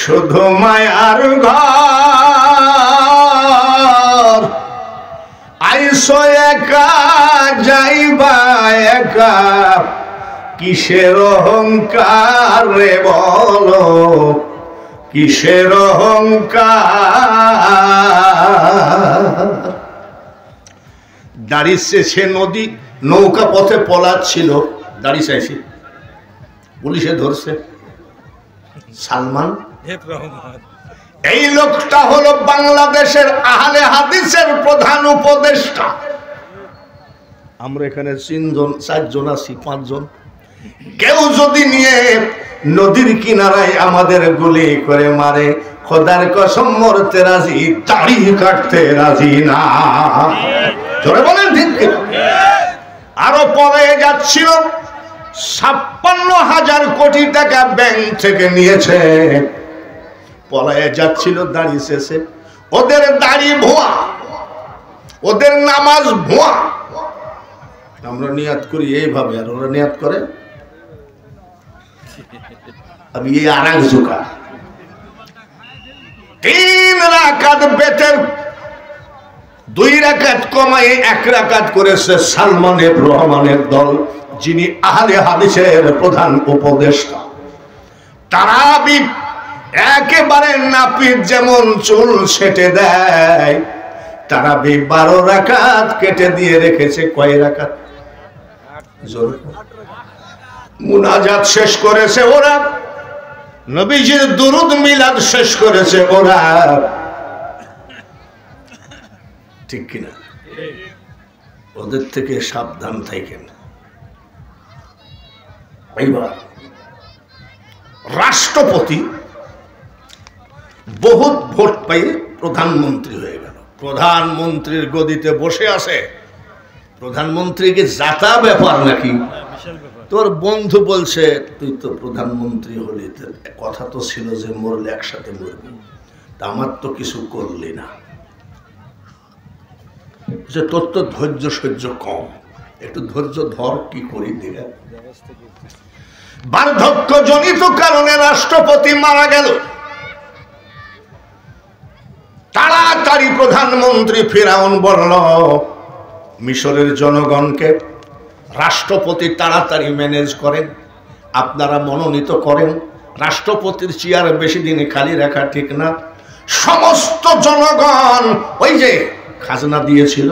শুধু মায়ার ঘর, আইসো একা যাইবা একা, কিসের অহংকার রে বলো, কিসের অহংকার। দাঁড়িয়েছে সে নদী, নৌকা পথে পলাচ্ছিল, দাঁড়িয়ে চাইছে, পুলিশে ধরছে। সালমান, এই লোকটা হলো বাংলাদেশের আহলে হাদিসের প্রধান উপদেষ্টা। আমরা এখানে 3 জন 4 জন আছি, 5 জন। কেউ যদি নিয়ে নদীর কিনারায় আমাদের গুলি করে মারে, খোদার কসম মরতে রাজি, দাড়ি কাটতে রাজি না। জোরে বলেন ঠিক ঠিক। আরো পরে যাচ্ছিল, 56,000 কোটি টাকা ব্যাংক থেকে নিয়েছে, পলায়ে যাচ্ছিল, দাঁড়িয়েছে। ওদের দাড়ি ভুয়া, ওদের নামাজ ভুয়া। আমরা নিয়াত করি এইভাবে, আর ওরা নিয়াত করে আমি এই আরাক জোকা। 3 রাকাত বেতের 2 রাকাত কমায় 1 রাকাত করেছে সালমান ইবনে রহমানের দল, যিনি আহলে হাদিসের প্রধান উপদেষ্টা। তারাবি একেবারে নাপিত যেমন চুল ছেটে দেয়, তারাবি 12 রাকাত কেটে দিয়ে রেখেছে। কয় রাকাত? মুনাজাত শেষ করেছে ওরা, নবীজির দুরুদ মিলাদ শেষ করেছে ওরা, ঠিক কিনা? ওদের থেকে সাবধান থাকেন। এইবার রাষ্ট্রপতি বহুত ভোট পেয়ে প্রধানমন্ত্রী হয়ে গেল। প্রধানমন্ত্রীর গদিতে বসে আছে। প্রধানমন্ত্রীকে জাতা ব্যাপার নাকি? তোর বন্ধু বলছে তুই তো প্রধানমন্ত্রী হলি, কথা তো ছিল যে মরলে একসাথে মরবি, তা আমার তো কিছু করলি না, তোর তো ধৈর্য সহ্য কম, একটু ধৈর্য ধর, কি করি দিলে। বার্ধক্যজনিত কারণে রাষ্ট্রপতি মারা গেল। তাড়াতাড়ি প্রধানমন্ত্রী ফিরাউন বলল মিশরের জনগণকে, রাষ্ট্রপতি তাড়াতাড়ি ম্যানেজ করেন, আপনারা মনোনীত করেন, রাষ্ট্রপতির চেয়ার বেশি দিন খালি রাখা ঠিক না। সমস্ত জনগণ ওই যে খাজনা দিয়েছিল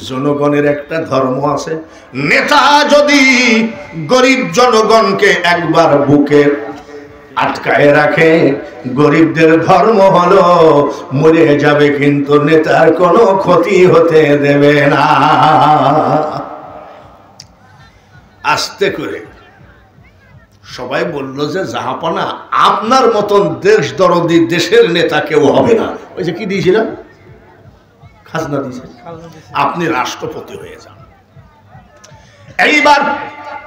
জনগণের একটা ধর্ম আছে, নেতা যদি গরিব জনগণকে একবার বুকে আটকায় রাখে, গরিবদের ধর্ম হলো মরে যাবে কিন্তু নেতার কোনো ক্ষতি হতে দেবে না। আস্তে করে সবাই বলল যে জাহাপানা আপনার মতন দেশ দরদি দেশের নেতা কেউ হবে না। ওই যে কি দিয়েছিলাম, খাজনা দিয়েছে, আপনি রাষ্ট্রপতি হয়ে যান। এইবার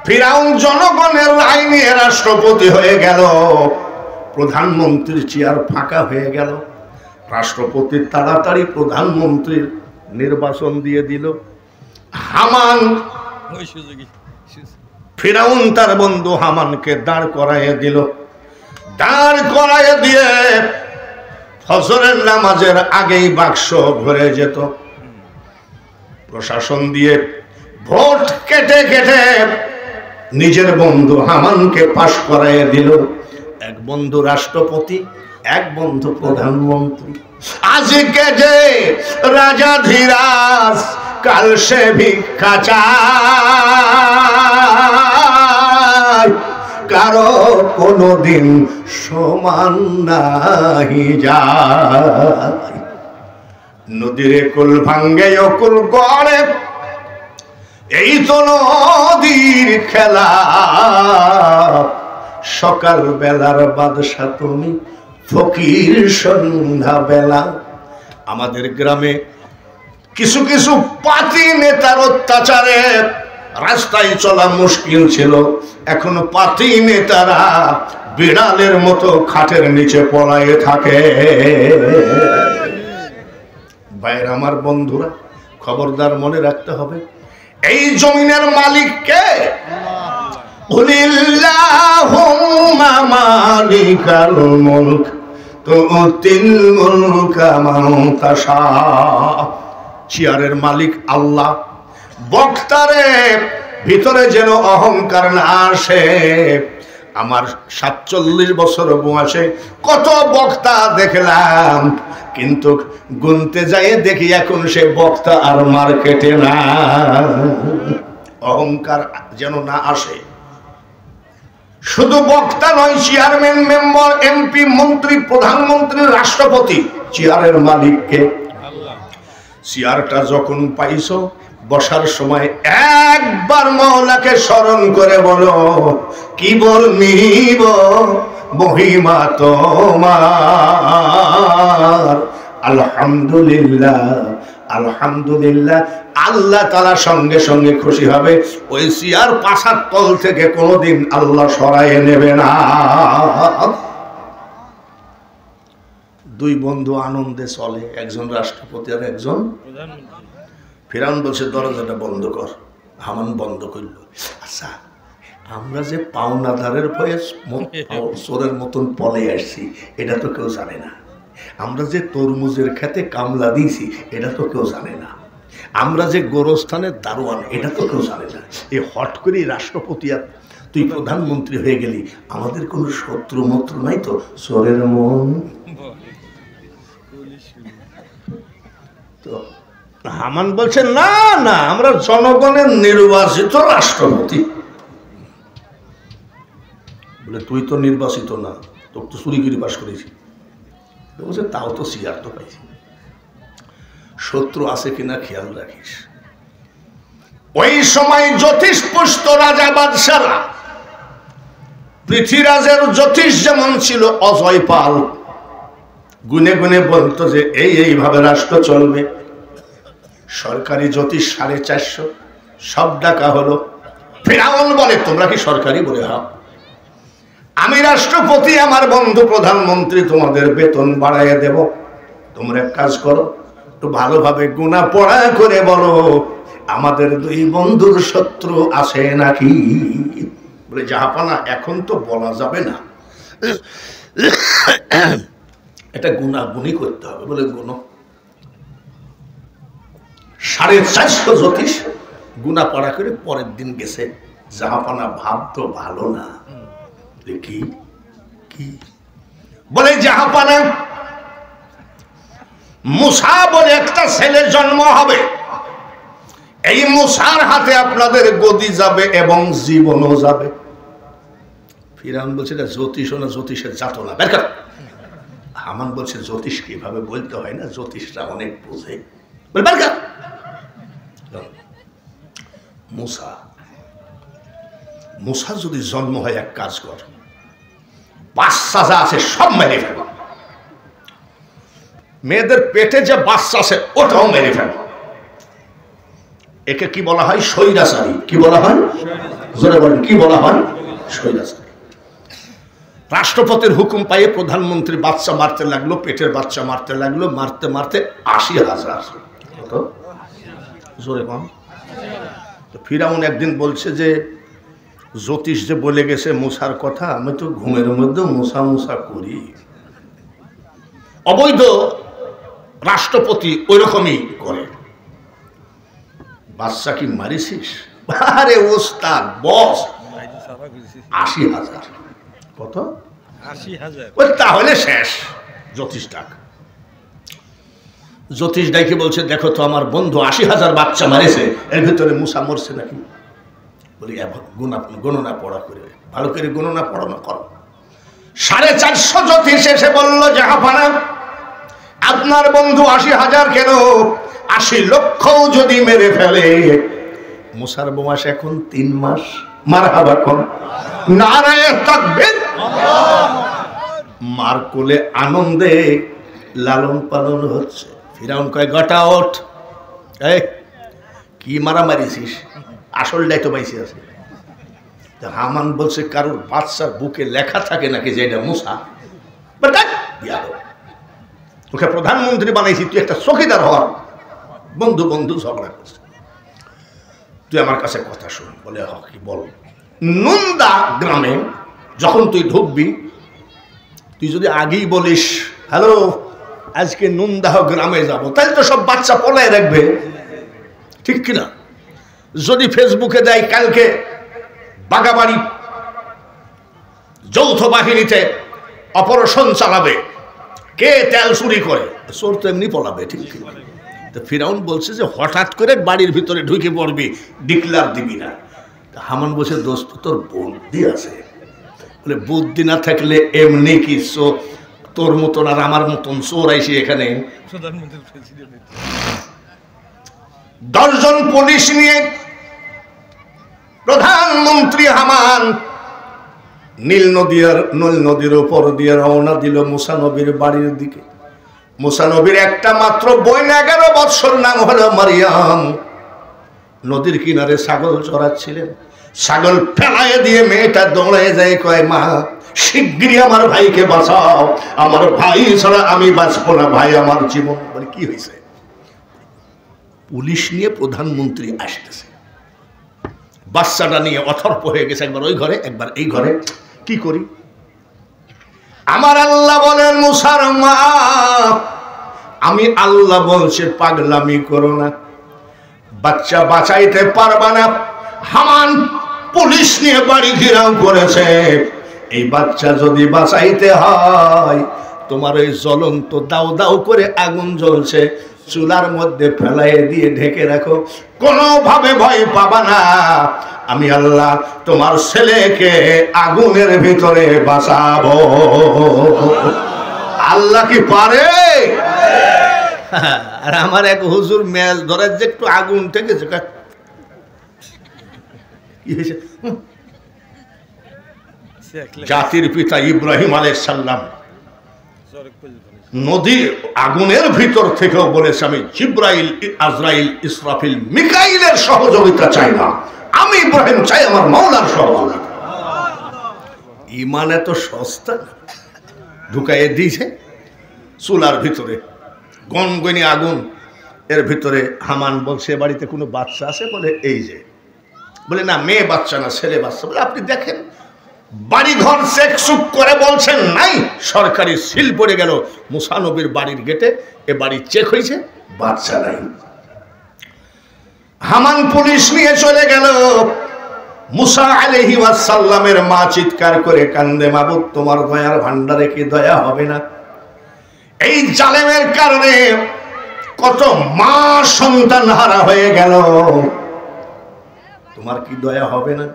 ফিরাউন জনগণের রায় নিয়ে রাষ্ট্রপতি হয়ে গেল, প্রধানমন্ত্রীর চেয়ার ফাঁকা হয়ে গেল, রাষ্ট্রপতি তাড়াতাড়ি প্রধানমন্ত্রীর নির্বাচন দিয়ে দিল। হামান ফিরাউন তার বন্ধু হামানকে দাঁড় করাইয়ে দিল, দাঁড় করাইয়ে দিয়ে ফজরের নামাজের আগেই বাক্স ভরে যেত। প্রশাসন দিয়ে ভোট কেটে কেটে নিজের বন্ধু হামানকে পাশ করাইয়ে দিল। এক বন্ধু রাষ্ট্রপতি, এক বন্ধু প্রধানমন্ত্রী। আজকে যে রাজা ধীরাজ, কাল সে ভিক্ষা চায়, কারো কোনদিন সমান নাহি যায়। নদীর কুল ভাঙ্গে কুল গড়ে, এই তো নদীর খেলা। সকাল বেলার বাদশা তুমি, ফকির সন্ধ্যা বেলা। আমাদের গ্রামে কিছু কিছু পাতি নেতার অত্যাচারে রাস্তায় চলা মুশকিল ছিল। এখন পাতি নেতারা বিড়ালের মতো খাটের নিচে পলায়ে থাকে। বাইরে আমার বন্ধুরা, খবরদার মনে রাখতে হবে, এই জমিনের মালিক কে? কুলিল্লাহুম্মা মালিকাল মুলক তুতিল মুলকা মান তাশা। চেয়ারের মালিক আল্লাহ। বক্তারে ভিতরে যেন অহংকার না আসে। আমার 47 বছর বয়সে কত বক্তা দেখলাম, কিন্তু গুনতে যাই দেখি এখন সে বক্তা আর মার্কেটে না। অহংকার যেন না আসে। শুধু বক্তা নয়, চেয়ারম্যান, মেম্বার, এমপি, মন্ত্রী, প্রধানমন্ত্রী, রাষ্ট্রপতি, চেয়ারের মালিককে। চেয়ারটা যখন পাইছো, বসার সময় একবার মওলাকে স্মরণ করে বলো, কি বলনিব মহিমা তোমার। আলহামদুলিল্লাহ, আলহামদুলিল্লাহ। আল্লাহ তাআলা সঙ্গে সঙ্গে খুশি হবে। ওই চেয়ার পাশার তল থেকে কোনোদিন আল্লাহ সরাইয়ে নেবে না। দুই বন্ধু আনন্দে চলে, একজন রাষ্ট্রপতি আর একজন প্রধানমন্ত্রী। ফিরাউন বলছে দরজাটা বন্ধ কর। হামান বন্ধ করল। আচ্ছা, আমরা যে পাওনাদারের ভয়ে চোরের মতন পলে আসছি, এটা তো কেউ জানে না। আমরা যে তরমুজের খেতে কামলা দিয়েছি, এটা তো কেউ জানে না। আমরা যে গোরস্থানের দারোয়ান, এটা তো কেউ জানে না। এই হট করে রাষ্ট্রপতি আর তুই প্রধানমন্ত্রী হয়ে গেলি, আমাদের কোনো শত্রু মত্র নাই তো? চোরের মন। তো হামান বলছে না না, আমরা জনগণের নির্বাচিত রাষ্ট্রপতি। বলে তুই তো নির্বাচিত না, তোর তো চুরি করে পাশ করেছি। বলছে তাও তো চেয়ার তো পাইছি। শত্রু আছে কিনা খেয়াল রাখিস। ওই সময় জ্যোতিষপুষ্ট রাজা বাদশারা, পৃথ্বীরাজের জ্যোতিষ যেমন ছিল অজয় পাল, গুনে গুনে বলতো যে এইভাবে রাষ্ট্র চলবে। সরকারি জ্যোতিষ 450, সব ডাকা হলো। ফিরাউন বলে তোমরা কি সরকারি? বলে হ্যাঁ। আমি রাষ্ট্রপতি, আমার বন্ধু প্রধানমন্ত্রী, তোমাদের বেতন বাড়াইয়া দেব। তোমরা এক কাজ করো, একটু ভালোভাবে গুনা পড়া করে বলো আমাদের দুই বন্ধুর শত্রু আছে নাকি। বলে জাহাপানা এখন তো বলা যাবে না, এটা গুনাগুনি করতে হবে। বলে গুনো। 450 জ্যোতিষ গুনা পড়া করে পরের দিন গেছে। জাহাপানা ভাব তো ভালো না। কি কি বলে জাহাপানা, মুসা বলে একটা ছেলে জন্ম হবে, এই মুসার হাতে আপনাদের গদি যাবে এবং জীবনও যাবে। ফিরআউন বলছে এটা জ্যোতিষ না জ্যোতিষের যাতনা বের কর। হামান বলছে জ্যোতিষ কিভাবে বলতে হয় না, জ্যোতিষরা অনেক বোঝে, বের কর। মুসা যদি জন্ম হয় এক কাজ কর, বাচ্চা যা আছে সব মেরে ফেল, মেয়েদের পেটে যে বাচ্চা আছে ওটাও মেরে ফেল। একে কি বলা হয়? স্বৈরাচারী। কি বলা হয়? জোরে বলেন, কি বলা হয়? স্বৈরাচারী। রাষ্ট্রপতির হুকুম পাইয়ে প্রধানমন্ত্রী বাচ্চা মারতে লাগলো, পেটের বাচ্চা মারতে লাগলো, মারতে মারতে 80,000। কত? জোরে কম। ফিরআউন একদিন বলছে যে জ্যোতিষ যে বলে গেছে মুসার কথা, আমি তো ঘুমের মধ্যে মুসা মুসা করি। অবৈধ রাষ্ট্রপতি ওই রকমই করে। বাচ্চা কি মারিছিস? আরে ওস্তাদ বস 80,000। কত? 80,000। ওই তাহলে শেষ। জ্যোতিষ ডাক, জ্যোতিষ ডাইকে বলছে দেখো তো আমার বন্ধু 80,000 বাচ্চা মারেছে, এর ভিতরে মুসা মরছে নাকি? বলি গণনা পড়া করে, ভালো করে গণনা পড়ানো করো। 450 জ্যোতিষ এসে বলল জাহাপানা আপনার বন্ধু 80,000 কেন, 80 লক্ষও যদি মেরে ফেলে, মুসার বয়স এখন 3 মাস। মারহাবা কোন নারায়ে তাকবীর। মার কোলে আনন্দে লালন পালন হচ্ছে। ফিরআউন কয় গটা ওঠ, এই কি মারামারিছিস? আসলটাই তো বাইসে আছে। হামান বলছে কারোর বাচ্চার বুকে লেখা থাকে নাকি যে এটা মুসা? তোকে প্রধানমন্ত্রী বানাইছি, তুই একটা চৌকিদার হওয়ার বন্ধু বন্ধু ঝগড়া করছিস। তুই আমার কাছে কথা শুন। বলে হ কি বল। নুন্দা গ্রামে যখন তুই ঢুকবি, তুই যদি আগেই বলিস হ্যালো আজকে নুনদাহ গ্রামে যাব, তাহলে তো সব বাচ্চা পলায় রাখবে, ঠিক কিনা? যদি ফেসবুকে দেয় কালকে বাগাবাড়ি যৌথ বাহিনীতে অপারেশন চালাবে, কে তেল চুরি করে, চোর তো এমনি পলাবে, ঠিক কিনা? তো ফিরআউন বলছে যে হঠাৎ করে বাড়ির ভিতরে ঢুকে পড়বি, ডিক্লার দিবি না। হামান বলছে দোস্ত তোর বুদ্ধি আছে। বলে বুদ্ধি না থাকলে এমনি কি তোর মতন আর আমার মতন চোর আইসি এখানে? 10 জন পুলিশ নিয়ে প্রধানমন্ত্রী হামান নীল নদীর উপর দিয়ে রওনা দিল মুসা নবীর বাড়ির দিকে। মুসা নবীর একটা মাত্র বোন, 11 বৎসর, নাম হলো মারিয়াম। নদীর কিনারে ছাগল চড়াচ্ছিলেন। ছাগল ফেলায় দিয়ে মেয়েটা দৌড়ে যায়, কয় মা শিগগিরই আমার ভাইকে বাঁচাও, আমার ভাই ছাড়া আমি বাঁচবো না, ভাই আমার জীবন। মানে কি হয়েছে? পুলিশ নিয়ে প্রধানমন্ত্রী আসতেছে, বাচ্চাটা নিয়ে অথর্প হয়ে গেছে, একবার ওই ঘরে একবার এই ঘরে। কি করি? আমার আল্লাহ বলেন মুসার মা, আমি আল্লাহ বলছে পাগলামি করো না, বাচ্চা বাঁচাইতে পারবা না। হামান পুলিশ নিয়ে বাড়ি ঘেরাও করেছে। এই বাচ্চা যদি বাঁচাইতে হয়, তোমার ওই জ্বলন্ত দাও দাও করে আগুন জ্বলছে, চুলার মধ্যে ফেলাই দিয়ে ঢেকে রাখো, কোনোভাবে ভয় পাবা না। আমি আল্লাহ তোমার ছেলেকে আগুনের ভিতরে বাঁচাবো। আল্লাহ কি পারে? আর আমার এক হুজুর মেল ধরে যে একটু আগুন থেকে কি হয়েছে? জাতির পিতা ইব্রাহিম আলাইহিস সালাম নদীর আগুনের ভিতর থেকেও বলেছে আমি জিব্রাইল, আজরাইল, ইসরাফিল, মিকাইলের সহযোগিতা চাই না, আমি ইব্রাহিম চাই আমার মাওলার সহযোগিতা। ইমান এত সস্তা না। ঢুকাইয়ে দিয়েছে চুলার ভিতরে, গনগনি আগুন। এর ভিতরে হামান বলছে বাড়িতে কোনো বাচ্চা আছে? বলে এই যে। বলে না মেয়ে বাচ্চা না ছেলে বাচ্চা। বলে আপনি দেখেন, বাড়ি ঘর চেক চুক করে বলছেন নাই, সরকারি সিল পড়ে গেল মুসা নবীর বাড়ির গেটে, এ বাড়ি চেক হয়েছে, বাচ্চা নাই। হামান পুলিশ নিয়ে চলে গেল। মুসা আলাইহি ওয়াসাল্লামের মা চিৎকার করে কান্দে, মাবুদ তোমার দয়ার ভান্ডারে কি দয়া হবে না? এই জালেমের কারণে কত মা সন্তান হারা হয়ে গেল, তোমার কি দয়া হবে না?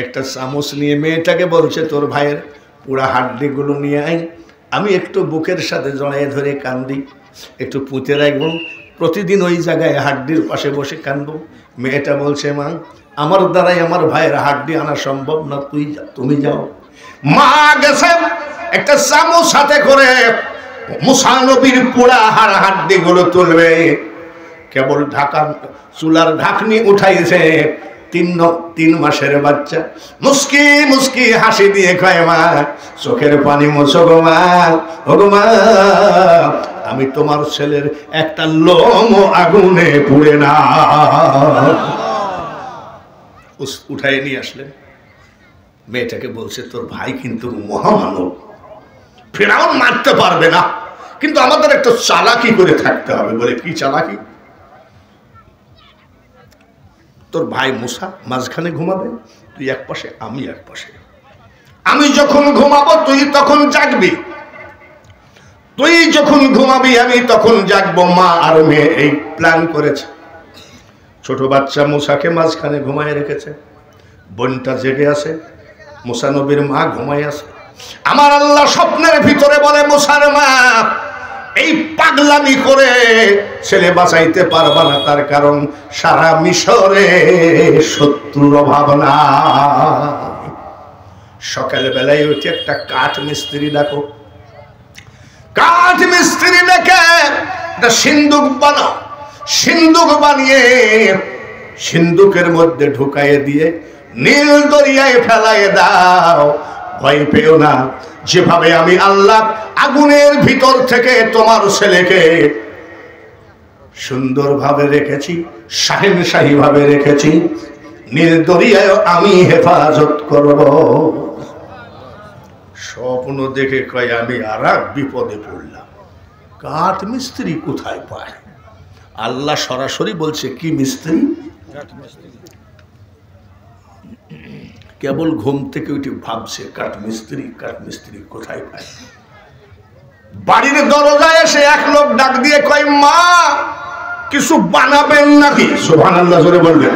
একটা চামচ নিয়ে মেয়েটাকে বলছে তোর ভাইয়ের পুরা হাড্ডিগুলো নিয়ে আই, আমি একটু বুকের সাথে জড়াই ধরে কান্দি, একটু পুঁতে রাখবো, প্রতিদিন ওই জায়গায় হাড্ডির পাশে বসে কান্দবো। মেয়েটা বলছে মা আমার দ্বারাই আমার ভাইয়ের হাড্ডি আনা সম্ভব না, তুমি যাও। মা গেছে একটা চামচ হাতে করে মুসা নবীর পুরা হাড্ডিগুলো তুলবে, কেবল ঢাকা চুলার ঢাকনি উঠাইছে, 3 মাসের বাচ্চা মুস্কি মুস্কি হাসি দিয়ে কয় মা চোখের পানি মোছো গো মা, ও গো মা আমি তোমার ছেলের একটা লোম আগুনে পুড়ে না। উঠাই নিয়ে আসলেন, মেয়েটাকে বলছে তোর ভাই কিন্তু মহামানব, ফেরাউন মারতে পারবে না, কিন্তু আমাদের একটা চালাকি করে থাকতে হবে। বলে কি চালাকি? তোর ভাই মুসা মাঝখানে ঘুমাবে, তুই এক পাশে আমি এক পাশে, আমি যখন ঘুমাবো তুই তখন জাগবি, তুই যখন ঘুমাবি আমি তখন জাগবো। মা আর মেয়ে এই প্ল্যান করেছে। ছোট বাচ্চা মুসাকে মাঝখানে ঘুমায় রেখেছে, বোনটা জেগে আছে, মুসা নবীর মা ঘুমায় আছে। আমার আল্লাহ স্বপ্নের ভিতরে বলে মুসার মা এই পাগলামি করে ছেলে বাঁচাইতে পারবা না, তার কারণ সারা মিশরে শত্রুর অভাব না। সকাল বেলায় উঠে একটা কাঠ মিস্ত্রি ডাকো, কাঠ মিস্ত্রি ডেকে একটা সিন্দুক বানাও, সিন্দুক বানিয়ে সিন্দুকের মধ্যে ঢুকাইয়ে দিয়ে নীল দরিয়ায় ফেলাইয়ে দাও। ভয় পেও না, যেভাবে আমি আল্লাহ আগুনের ভিতর থেকে তোমার ছেলেকে সুন্দরভাবে রেখেছি, শাহিনশাহী ভাবে রেখেছি, নীল দরিয়ায় আমি হেফাজত করব। স্বপ্ন দেখে কয় আমি আর এক বিপদে পড়লাম। কাঠ মিস্ত্রি কোথায় পায়? আল্লাহ সরাসরি বলছে কি মিস্ত্রি? কেবল ঘুম থেকে উঠে ভাবছে কাঠ মিস্ত্রি কোথায় পায়। বাড়ির দরজায় এসে এক লোক ডাক দিয়ে কয় মা কিছু বানাবেন নাকি? সুবহানাল্লাহ জোরে বলবেন,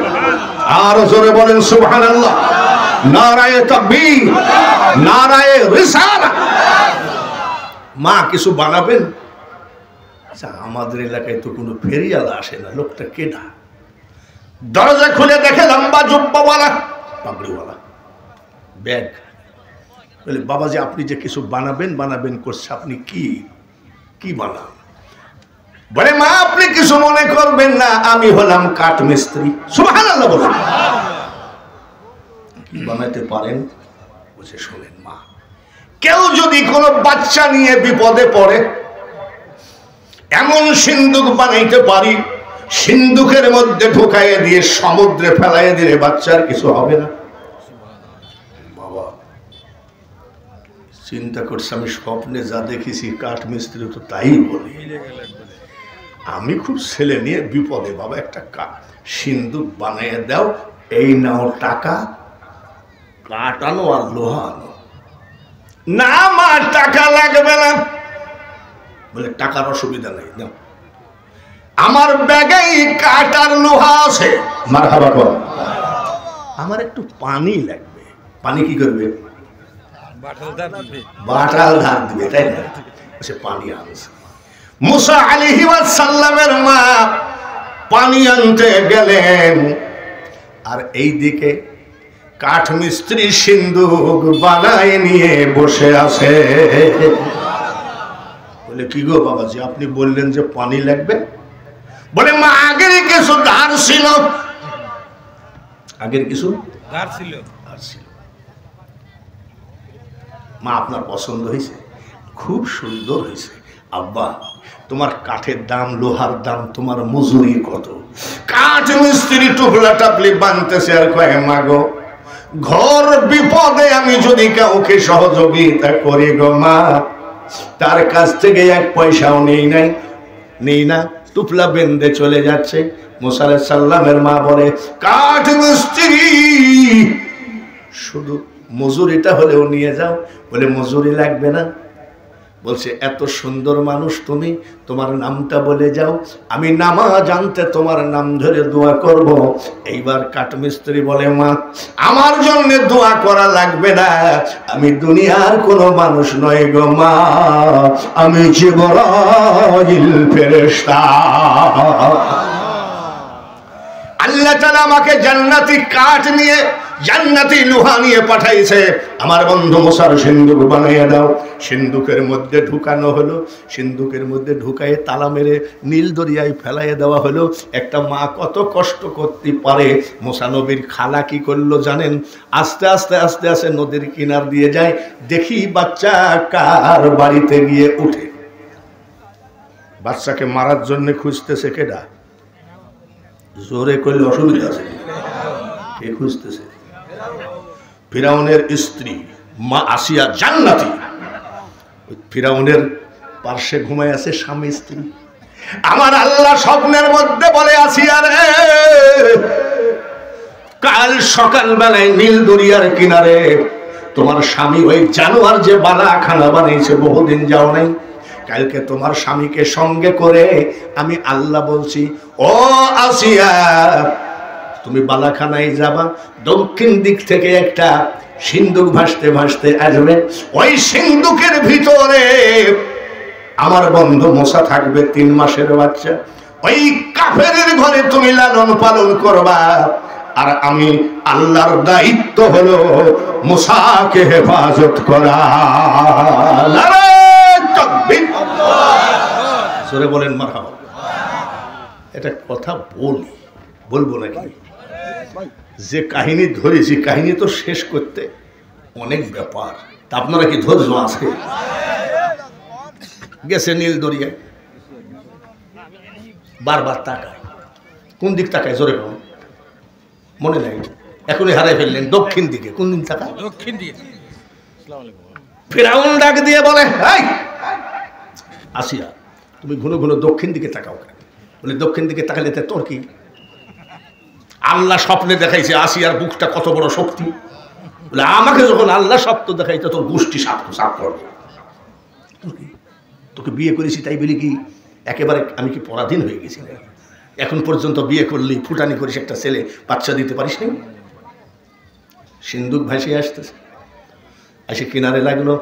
আর জোরে বলেন সুবহানাল্লাহ। নারায়ে তাকবীর, নারায়ে রিসালাত। মা কিছু বানাবেন? আচ্ছা আমাদের এলাকায় তো কোনো ফেরিওয়ালা আসে না, লোকটা কেডা? দরজা খুলে দেখে লম্বা জুব্বাওয়ালা, পাগড়িওয়ালা, ব্যাগ। বলে বাবাজি আপনি যে কিছু বানাবেন করছে, আপনি কি বানান? বলে মা আপনি কিছু মনে করবেন না, আমি হলাম কাঠ মিস্ত্রি। সুবহানাল্লাহ বলেন। কি বানাইতে পারেন? বলছে শোনেন মা, কেউ যদি কোনো বাচ্চা নিয়ে বিপদে পড়ে এমন সিন্দুক বানাইতে পারি, সিন্দুকের মধ্যে ঢুকাইয়ে দিয়ে সমুদ্রে ফেলাইয়ে দিলে বাচ্চার কিছু হবে না। বাবা চিন্তা করছে, আমি স্বপ্নে যা দেখেছি কাঠ মিস্ত্রি তো তাই বলি। আমি খুব ছেলে নিয়ে বিপদে, বাবা একটা সিন্দুক বানিয়ে দাও, এই নাও টাকা, কাঠ আনো আর লোহা আনো। না মা টাকা লাগবে না। বলে টাকার অসুবিধা নেই, নাও আমার ব্যাগেই কাঠ আর লোহা আছে। মারহাবা কর। আমার একটু পানি লাগবে। পানি কি করবে? বাটাল ধার দিবে, তাই না? সে পানি আনছে। মুসা আলাইহিস সালামের মা পানি আনতে গেলেন, আর এইদিকে কাঠ মিস্ত্রি সিন্দুক বানায় নিয়ে বসে আছে। বলে কি গো বাবাজি আপনি বললেন যে পানি লাগবে? বলে মা আগের কিছু ধার ছিল, আগের কিছু ধার ছিল। মা আপনার পছন্দ হয়েছে? খুব সুন্দর হয়েছে। আব্বা তোমার কাঠের দাম, লোহার দাম, তোমার মজুরি কত? কাঠ মিস্ত্রি টুকলা টাপলি বানতেছে আর কয় মা গো ঘর বিপদে আমি যদি কাউকে সহযোগিতা করি গো মা, তার কাছ থেকে 1 পয়সাও নেই না, টুপলা বেঁধে চলে যাচ্ছে। মুসা আলাইহিস সালামের মা বলে কাঠ মিস্ত্রি শুধু মজুরিটা হলেও নিয়ে যাও। বলে মজুরি লাগবে না, বলছে এত সুন্দর মানুষ তুমি, তোমার নামটা বলে যাও, আমি নামাজ আনতে তোমার নাম ধরে দোয়া করব। এইবার কাঠমিস্ত্রি বলে মা আমার জন্য দোয়া করা লাগবে না, আমি দুনিয়ার কোনো মানুষ নই গো মা, আমি জিবরাইল ফেরেশতা। আল্লাহ তাআলা আমাকে জান্নাতি কাঠ নিয়ে জান্নাতি লোহা নিয়ে পাঠাইছে, আমার বন্ধু মুসার সিন্দুক বানাইয়া দাও। সিন্দুকের মধ্যে ঢুকানো হলো, সিন্দুকের মধ্যে ঢুকাইয়ে তালা মেরে নীল দরিয়ায় ফেলাইয়া দেওয়া হলো। একটা মা কত কষ্ট করতে পারে। মুসা নবীর খালা কি করলো জানেন? আস্তে আস্তে আস্তে আস্তে নদীর কিনার দিয়ে যায়, দেখি বাচ্চা কার বাড়িতে গিয়ে উঠে। বাচ্চাকে মারার জন্য খুঁজতেছে কেডা? জোরে করলে অসুবিধা আছে? কে খুঁজতেছে? ফিরাউনের স্ত্রী মা আসিয়া জান্নাতি। ফিরাউনের পার্শ্বে ঘুমায় আছে স্বামী স্ত্রী। আমার আল্লাহ স্বপ্নের মধ্যে বলে আসিয়া রে, কাল সকাল বেলায় নীল দরিয়ার কিনারে তোমার স্বামী ওই জানোয়ার যে বালাখানা বানিয়েছে, বহুদিন যাও নাই, কালকে তোমার স্বামীকে সঙ্গে করে আমি আল্লাহ বলছি ও আসিয়া তুমি বালাখানায় যাবা, দক্ষিণ দিক থেকে একটা সিন্ধুক ভাসতে ভাসতে আসবে, ওই সিন্ধুকের ভিতরে আমার বন্ধু মুসা থাকবে 3 মাসের বাচ্চা, ওই কাফেরের ঘরে তুমি লালন পালন করবা, আর আমি আল্লাহর দায়িত্ব হলো মুসাকে হেফাজত করা। জোরে বলেন মারহাবা। এটা কথা বলবো নাকি? যে কাহিনী ধরেছি, কাহিনী তো শেষ করতে অনেক ব্যাপার, তা আপনারা কি ধৈর্য আছে? গেছে নীল দরিয়ায়, বারবার তাকায়, কোন দিক তাকায় জোরে বলুন, মনে নাই, এখনই হারাই ফেললেন। দক্ষিণ দিকে। কোন দিক তাকায়? দক্ষিণ দিকে। ফিরাউন ডাক দিয়ে বলে এই আসিয়া তুমি ঘন ঘন দক্ষিণ দিকে তাকাও কেন? বলে দক্ষিণ দিকে তাকালে তোর কি? আল্লাহ স্বপ্নে দেখাইছে আসিয়ার বুকটা কত বড় শক্তি। বলে আমাকে যখন আল্লাহ স্বপ্ন দেখাইছে তোর গোষ্ঠী সাপ করবে। তোকে বিয়ে করেছি তাই বলি কি একেবারে আমি কি পরাধীন হয়ে গেছি? এখন পর্যন্ত বিয়ে করলি, ফুটানি করিস, একটা ছেলে বাচ্চা দিতে পারিস নাই? সিন্ধুক ভাসিয়ে আসতেছে, এসে কিনারে লাগলো।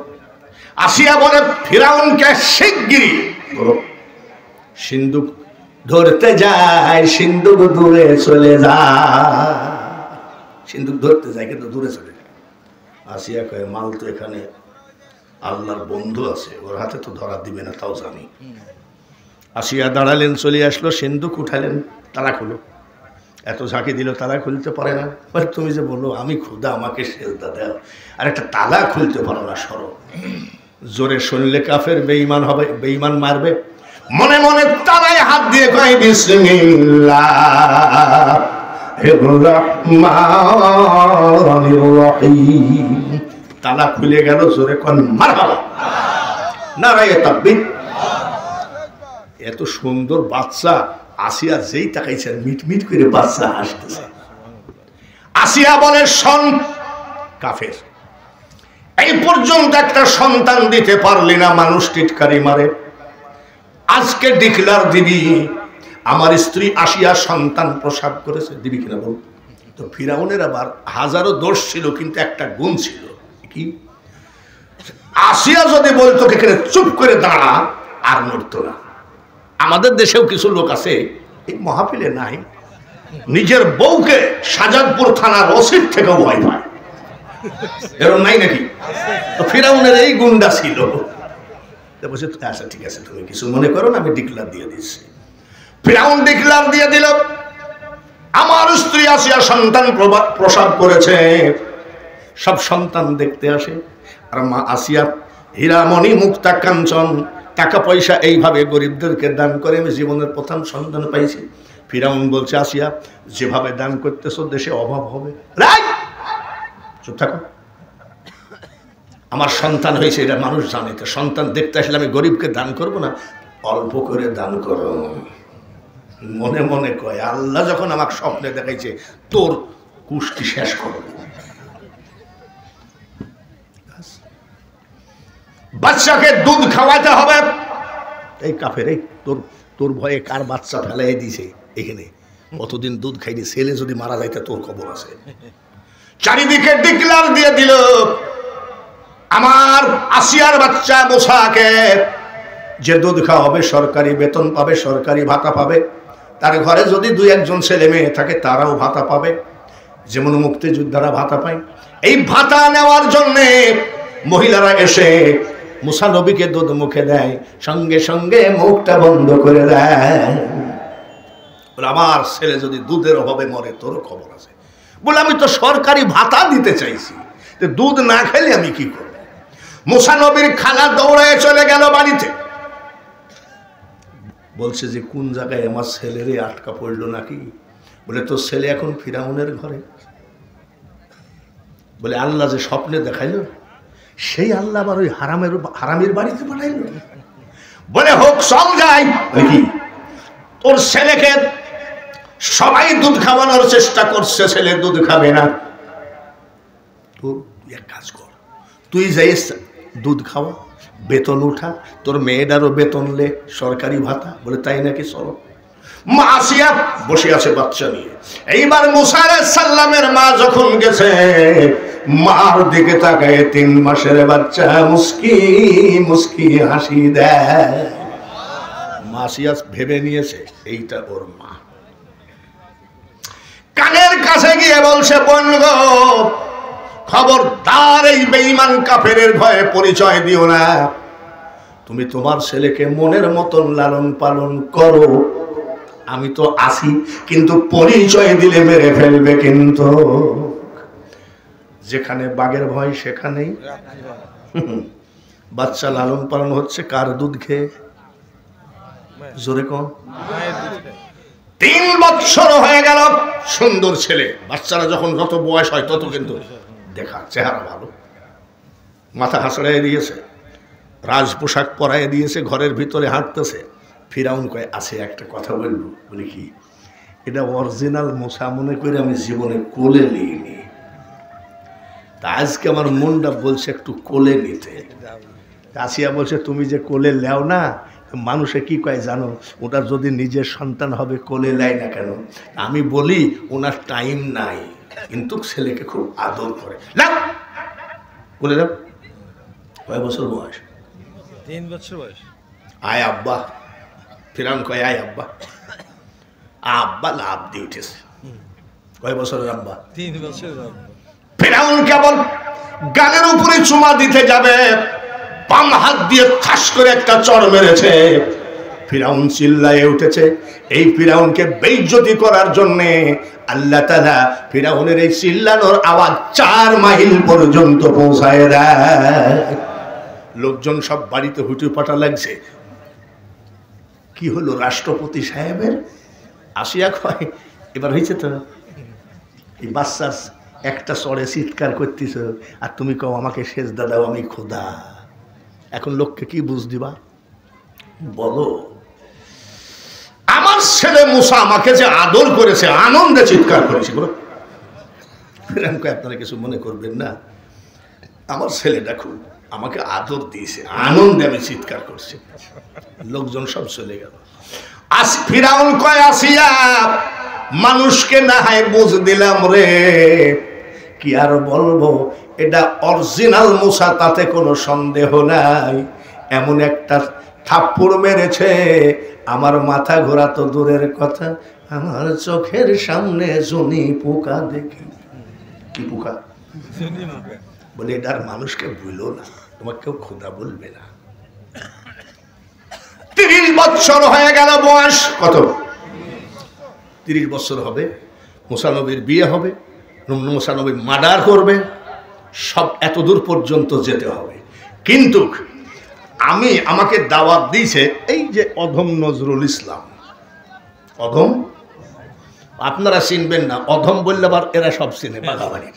আসিয়া বলে ফিরাউনকে শিগগিরই সিন্ধুক ধরতে যায়, সিন্ধুক দূরে চলে যায়। সিন্ধুক ধরতে যায় কিন্তু দূরে চলে যায়। আসিয়া কয় মাল তো এখানে আল্লাহর বন্ধু আছে, ওর হাতে তো ধরা দিবে না, তাও জানি। আসিয়া দাঁড়ালেন, চলে আসলো, সিন্ধুক উঠালেন, তালা খুলো। এত ঝাঁকি দিল, তালা খুলতে পারে না। তুমি যে বললো আমি খুদা, আমাকে সেজদা দাও, আর একটা তালা খুলতে পারো না, সরো। জোরে শুনলে কাফের বেঈমান হবে, বেঈমান মারবে। মনে মনে তালায় হাত দিয়ে কয় বিসমিল্লাহির রাহমানির রহিম। তালা খুলে গেল, জোরে কোন মারহাবা, নারায়ে তাকবীর। এত সুন্দর বাচ্চা। আসিয়া যেই তাকাইছে মিটমিট করে বাচ্চা হাসতেছে। আসিয়া বলে শোন কাফের, এই পর্যন্ত একটা সন্তান দিতে পারলি না, মানুষ টিটকারি মারে, আজকে ডিক্লার দিবি আমার স্ত্রী আসিয়া সন্তান প্রসব করেছে, দিবি কিনা বল? তো ফিরাউনের আবার হাজারো দোষ ছিল, কিন্তু একটা গুণ ছিল কি? আসিয়া যদি বলতো এখানে চুপ করে দাঁড়া, আর নড়তো না। আমাদের দেশেও কিছু লোক আছে, এই মাহফিলে নাই, নিজের বউকে শাহজাদপুর থানার ওসির থেকেও ভয় পায়, এরকম নাই নাকি? তো ফিরাউনের এই গুণটা ছিল। বলছে আচ্ছা ঠিক আছে, তুমি কিছু মনে করো না, আমি ডিক্লার দিয়ে দিচ্ছি। ফিরাউন ডিক্লার দিয়ে দিল, আমার স্ত্রী আসিয়া সন্তান প্রসব করেছে। সব সন্তান দেখতে আসে, আর মা আসিয়া হীরামণি মুক্তা কাঞ্চন টাকা পয়সা এইভাবে গরিবদেরকে দান করে আমি জীবনের প্রথম সন্তান পাইছি। ফিরাউন বলছে আসিয়া যেভাবে দান করতেছো দেশে অভাব হবে। চুপ থাকো, আমার সন্তান হয়েছে এটা মানুষ জানে, তো সন্তান দেখতে আসলে আমি গরিবকে দান করব না, অল্প করে দান করো। মনে মনে কয় আল্লাহ যখন আমাকে স্বপ্নে দেখাইছে তোর কুষ্টি শেষ করো। বাচ্চাকে দুধ খাওয়াতে হবে। এই কাফের, এই তোর ভয়ে কার বাচ্চা ফেলাই দিছে এখানে, কতদিন দুধ খাইনি, ছেলে যদি মারা যাইতে তোর খবর আছে। চারিদিকে ডিক্লার দিয়ে দিল, আমার আসিয়ার বাচ্চা মুসাকে যে দুধ খাওয়াবে সরকারি বেতন পাবে, সরকারি ভাতা পাবে। তার ঘরে যদি 2-1 ছেলে মেয়ে থাকে তারাও ভাতা পাবে, যেমন মুক্তিযোদ্ধারা ভাতা পায়। এই ভাতা নেওয়ার জন্যে মহিলারা এসে মুসা নবীকে দুধ মুখে দেয়, সঙ্গে সঙ্গে মুখটা বন্ধ করে দেয়। বলে আমার ছেলে যদি দুধের অভাবে মরে তোরও খবর আছে। বলে আমি তো সরকারি ভাতা দিতে চাইছি, দুধ না খেলে আমি কি করব? মুসা নবীর খালা দৌড়ায় চলে গেল বাড়িতে, বলছে যে কোন জায়গায় আমার ছেলেরে আটকা পড়লো নাকি? বলে তোর ছেলে এখন ফিরাউনের ঘরে। বলে আল্লাহ যে স্বপ্নে দেখাইল সেই আল্লাহ আবার ওই হারামের বাড়িতে পাঠাইল। বলে হোক, চল যাই। কি তোর ছেলেকে সবাই দুধ খাওয়ানোর চেষ্টা করছে, ছেলে দুধ খাবে না। তুই এক কাজ কর, তুই যাই দুধ খাওয়া, বেতন উঠা, তোর মেয়েটারও বেতন লে, সরকারি ভাতা। বলে তাই নাকি, চলো। মা আসিয়া বসে আছে বাচ্চা নিয়ে। এইবার মুসা আলাইহিস সালামের মা যখন গেছে, মার দিকে তাকায় 3 মাসের বাচ্চা মুস্কি মুস্কি হাসি দেয়। মা আসিয়া ভেবে নিয়েছে এইটা ওর মা। কানের কাছে গিয়ে বলছে, বোন গো, খবরদার এই বেঈমান কাফেরের ভয়ে পরিচয় দিও না। তুমি তোমার ছেলেকে মনের মতন লালন পালন করো, আমি তো আছি, কিন্তু পরিচয় দিলে মেরে ফেলবে। কিন্তু যেখানে বাঘের ভয় সেখানেই বাচ্চা লালন পালন হচ্ছে কার দুধ খেয়ে? জোরে কোন? 3 বছর হয়ে গেল, সুন্দর ছেলে। বাচ্চারা যখন যত বয়স হয় তত কিন্তু দেখা চেহারা ভালো, মাথা হাসড়াই দিয়েছে, রাজ পোশাক পরাই দিয়েছে, ঘরের ভিতরে হাঁটতেছে। ফিরাউন কয়, আছে একটা কথা বলবো। বলি কি? এটা অরিজিনাল মুসা মনে করে আমি জীবনে কোলে নিইনি, তা আজকে আমার মনটা বলছে একটু কোলে নিতে। আসিয়া বলছে, তুমি যে কোলে লেও না, মানুষে কি কয় জানো? ওটা যদি নিজের সন্তান হবে কোলে নেয় না কেন? আমি বলি ওনার টাইম নাই, কিন্তু ছেলেকে খুব আদর করে। না বলে দাও, কয় বছর বয়স? 3 বছর বয়স। আয় আব্বা। ফিরাউন কয়, আয় আব্বা। আব্বা লাভ দিয়ে উঠেছে। কয় বছরের আব্বা? 3 বছর। ফিরাউন কেবল গালের উপরে চুমা দিতে যাবে, বাম হাত দিয়ে ঠাস করে একটা চড় মেরেছে। ফিরাউন চিল্লায়ে উঠেছে। এই ফিরাউনকে বেইজ্জতি করার জন্যে আল্লাহ তাআলা ফিরাউনের এই চিল্লানোর আওয়াজ 4 মাইল পর্যন্ত পৌঁছায় দেয়। লোকজন সব বাড়িতে হুটুপাটা লাগছে। কি হলো রাষ্ট্রপতি সাহেবের? আসিয়া কয়, এবার হয়েছে তো, এই বাচ্চার একটা চড়ে চিৎকার করতেছ, আর তুমি কও আমাকে সেজদা দাও, আমি খোদা। এখন লোককে কি বুঝ দিবা বলো? আমার ছেলে মুসা আমাকে যে আদর করেছে, আনন্দে চিৎকার করেছে। বলো আপনারা কিছু মনে করবেন না, আমার ছেলে দেখো আমাকে আদর দিয়েছে, আনন্দে আমি চিৎকার করছি। লোকজন সব চলে গেল। ফিরাউন কয়, আসিয়া মানুষকে না হয় বুঝ দিলাম রে, কি আর বলবো, এটা অরিজিনাল মুসা, তাতে কোনো সন্দেহ নাই। এমন একটা থাপ্পড় মেরেছে, আমার মাথা ঘোরা তো দূরের কথা, আমার চোখের সামনে জনি পোকা দেখি। কি পোকা? বলে এটার মানুষকে ভুলো না, তোমাকে কেউ খোদা বলবে না। 30 বছর হয়ে গেল বয়স। কত? 30 বছর হবে, মুসা নবীর বিয়ে হবে, মুসা নবী মার্ডার করবে, সব এত দূর পর্যন্ত যেতে হবে। কিন্তু আমাকে দাওয়াত দিয়েছে এই যে অধম নজরুল ইসলাম। অধম আপনারা চিনবেন না, অধম বললে আবার এরা সব চিনে, বাগাবাড়ি।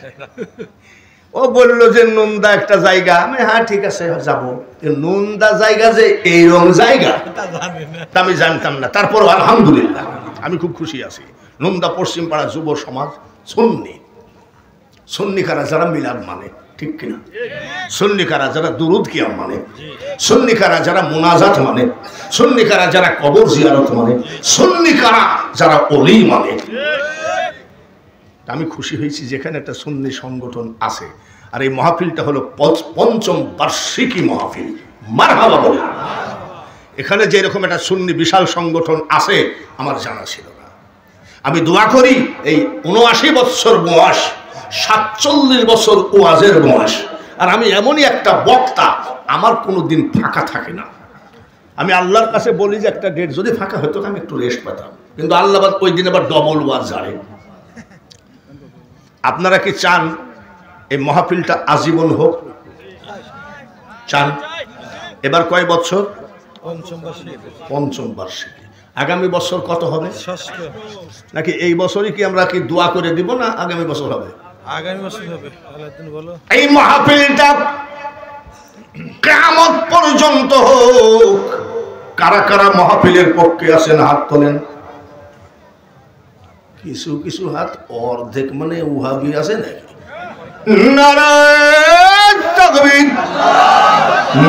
ও বললো যে নন্দা একটা জায়গা। আমি হ্যাঁ ঠিক আছে যাবো। নন্দা জায়গা যে এইরকম জায়গা আমি জানতাম না। তারপর আলহামদুলিল্লাহ আমি খুব খুশি আছি। নন্দা পশ্চিম পাড়া যুব সমাজ সুন্নি কারা যারা মিলাদ মানে ঠিক কিনা? সুন্নি কারা? যারা দুরুদ কিয়াম মানে, সুন্নি কারা? যারা মুনাজাত মানে, সুন্নি কারা? যারা কবর জিয়ারত মানে, সুন্নি কারা? যারা ওলি মানে। আমি খুশি হয়েছি যেখানে একটা সুন্নি সংগঠন আছে, আর এই মাহফিলটা হলো ৫ম বার্ষিকী মাহফিল। মারহাবা বলে। এখানে যে এরকম একটা সুন্নি বিশাল সংগঠন আছে আমার জানা ছিল না। আমি দোয়া করি এই ৭৯ বছর বয়স, ৪৭ বছর ওয়াজের বয়স, আর আমি এমনই একটা বক্তা, আমার কোনো দিন ফাঁকা থাকে না। আমি আল্লাহর কাছে বলি যে একটা ডেট যদি ফাঁকা হতো আমি একটু রেস্ট পেতাম, কিন্তু আল্লাহ ওই দিন আবার ডবল ওয়াজ জানে। আপনারা কি চান এই মাহফিলটা আজীবন হোক? চান? এবার কয় বছর? পঞ্চম বার্ষিকী। আগামী বছর কত হবে? নাকি এই বছরই কি আমরা কি দোয়া করে দিব, না আগামী বছর হবে? আগামী বছর হবে। এই মাহফিলটা কিয়ামত পর্যন্ত হোক। কারা কারা মাহফিলের পক্ষে আছেন হাত তোলেন। কিছু কিছু হাত অর্ধেক মানে উহাবি আছে নাকি? নারায়ে তাকবীর,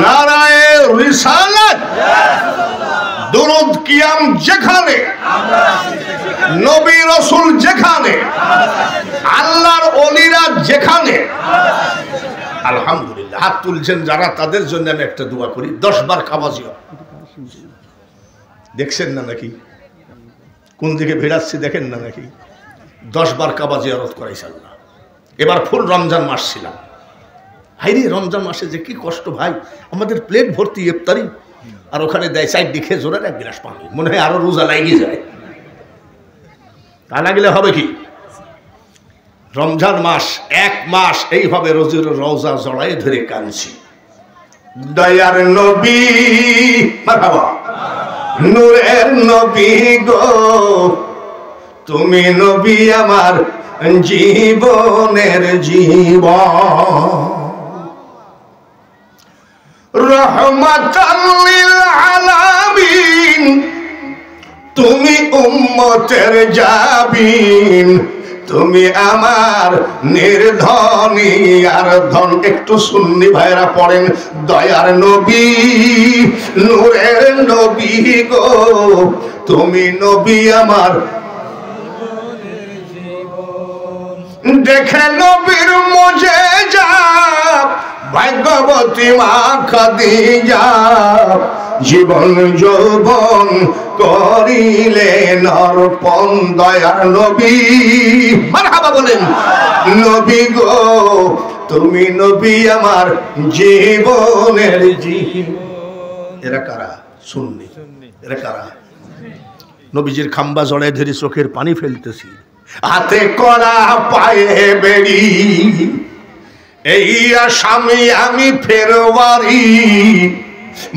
নারায়ে রিসালাত। দুরুদ কিয়াম যেখানে, নবী রাসূল যেখানে, আল্লাহর ওলিরা যেখানে, আলহামদুলিল্লাহ। হাত তুলছেন যারা, তাদের জন্য আমি একটা দোয়া করি। 10 বার খাবাজিও দেখছেন না নাকি? কোন দিকে ভিড়াচ্ছি দেখেন না নাকি? 10 বার কাবা জিয়ারত করাইছে আল্লাহ। এবার ফুল রমজান মাস ছিলাম। হাইরে রমজান মাসে যে কি কষ্ট ভাই, আমাদের প্লেট ভর্তি ইফতারি, আর ওখানে দেয় 4 দিকে জোরের 1 গ্লাস পানি। মনে হয় আরো রোজা লাগিয়ে যায়। তা লাগলে হবে কি? রমজান মাস 1 মাস এইভাবে রোজের রওজা জড়াই ধরে কাঁদছি। দয়ার নবী মারহাবা, নূরের নবী গো, তুমি নবী আমার জীবনের জীবন, রহমাতাল লিল আলামিন, তুমি উম্মতের জাবিন, তুমি আমার নির্ধনী আর ধন। একটু সুন্নি ভাইরা পড়েন, দয়ার নবী, নূরের নবী গো, তুমি নবী আমার। দেখে নবীর মুজিজা ভাগ্যবতী মা খাদিজা, জীবন যৌবন করিলেন অর্পণ। দয়ার নবী মারহাবা বলেন, নবী গো, তুমি নবী আমার জীবনের জীবন। এরা কারা? সুন্নি। এরা কারা? নবীজির খাম্বা জড়ায় ধরে চোখের পানি ফেলতেছি, হাতে করা পায়ে বেড়ি, এই আসামি আমি ফেরওয়ারি,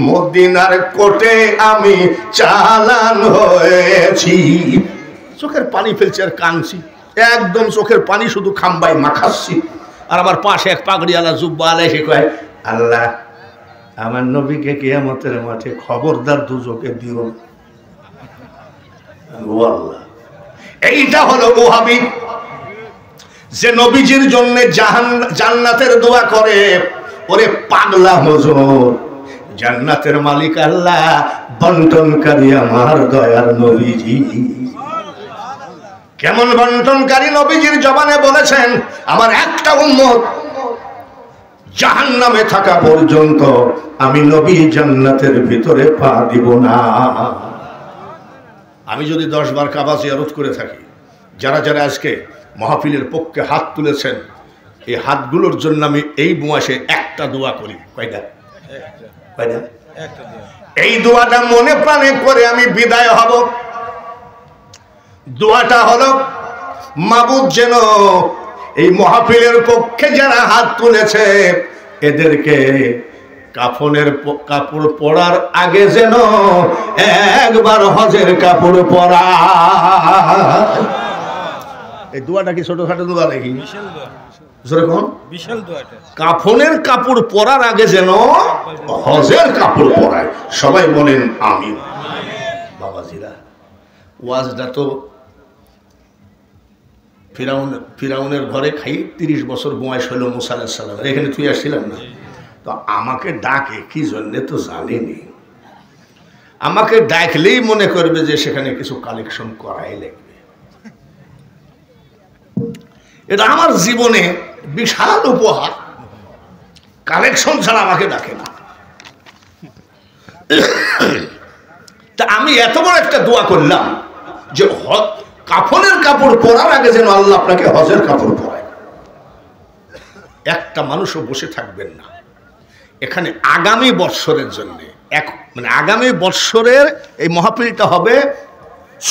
মদিনার কোটে আমি চালান হয়েছি। চোখের পানি ফেলছি আর কাঁদছি, একদম চোখের পানি শুধু খাম্বায় মাখাচ্ছি। আর আমার পাশে এক পাগড়িওয়ালা জুব্বা আলাই সে কয়, আল্লাহ আমার নবীকে কিয়ামতের মাঠে খবরদার দুজকে দিও। আল্লাহ, এইটা হলো ওহাবি যে নবীজির জন্য জান্নাতের দোয়া করে। ওরে পাগলা হুজুর, জান্নাতের মালিক আল্লাহ, বন্টনকারী আমার দয়ার নবীজি। কেমন বন্টনকারী? নবীজির জবানে বলেছেন, আমার একটা উম্মত জাহান্নামে থাকা পর্যন্ত আমি নবী জান্নাতের ভিতরে পা দিব না। আমি যদি 10 বার কাবা জিয়ারত করে থাকি, যারা যারা আজকে মাহফিলের পক্ষে হাত তুলেছেন, এই হাতগুলোর জন্য আমি এই মাসে একটা দোয়া করি। কয়টা? এই দোয়াটা মনে প্রাণে করে আমি বিদায় হব। দোয়াটা হলো, মাবুদ যেন এই মাহফিলের পক্ষে যারা হাত তুলেছে এদেরকে কাফনের কাপড় পরার আগে যেন একবার হজের কাপড় পরা। এই দোয়াটা কি ছোটখাটো দোয়া নাকি? কাফনের কাপড় পরার আগে যেন হজের কাপড় পরায়। সবাই বলেন আমিন। বাবাজিরা, ওয়াজটা তো ফিরাউনের ঘরে খাই 30 বছর বয়স হলো মুসা আলাইহিস সালাম, এখানে তুই আসছিলাম না? তো আমাকে ডাকে কি জন্যে তো জানিনি। আমাকে ডাকলেই মনে করবে যে সেখানে কিছু কালেকশন করাই লাগবে। এটা আমার জীবনে বিশাল উপহার। কালেকশন ছাড়া আমাকে ডাকে না। তা আমি এত বড় একটা দোয়া করলাম যে কাফনের কাপড় পরার আগে যেন আল্লাহ আপনাকে হজের কাপড় পরায়। একটা মানুষও বসে থাকবেন না এখানে আগামী বৎসরের জন্য। মানে আগামী বৎসরের এই মাহফিলটা হবে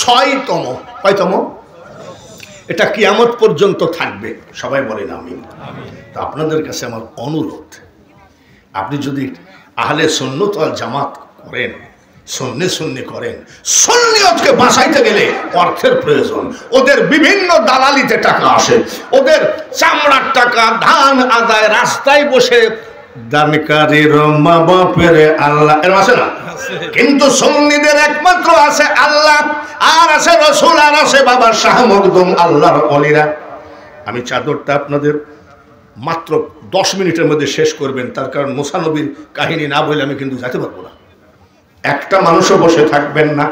6তম। কয়তম? এটা কিয়ামত পর্যন্ত থাকবে। সবাই বলেন আমিন। তো আপনাদের কাছে আমার অনুরোধ, আপনি যদি আহলে সুন্নাত ওয়াল জামাত করেন, সুন্নি করেন, সুন্নিয়তকে বাঁচাইতে গেলে অর্থের প্রয়োজন। ওদের বিভিন্ন দালালিতে টাকা আসে, ওদের চামড়ার টাকা, ধান আদায়, রাস্তায় বসে দানকারীর মা বাপের আল্লাহ, এর আছে না? কিন্তু সুন্নিদের একমাত্র আছে আল্লাহ, আর আছে রাসূল, আর আছে বাবা শাহ মখদুম, আল্লাহর ওলিরা। আমি চাদরটা আপনাদের মাত্র 10 মিনিটের মধ্যে শেষ করবেন, তার কারণ মুসা নবীর কাহিনী না বলে আমি কিন্তু যেতে পারবো না। একটা মানুষও বসে থাকবেন না,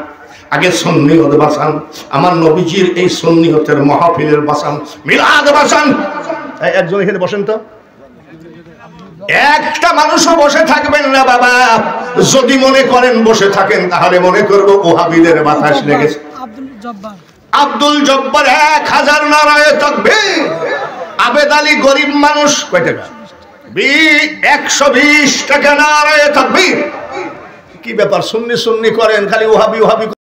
আগে সুন্নিয়ত বাঁচান, আমার নবীজির এই সুন্নিয়তের মাহফিলের বাঁচান, মিলাদ বাঁচান। একজন এখানে বসেন তো। একটা মানুষও বসে থাকবেন না বাবা। যদি মনে করেন বসে থাকেন তাহলে মনে করবো ওহাবিদের বাতাস লেগেছে। আব্দুল জব্বার 1000 নারায়ে তাকবীর। আবেদ আলী গরিব মানুষ, কয় টাকা? 120 টাকা নারায়ে তাকবীর। কি ব্যাপার? সুন্নি করেন, খালি ওহাবি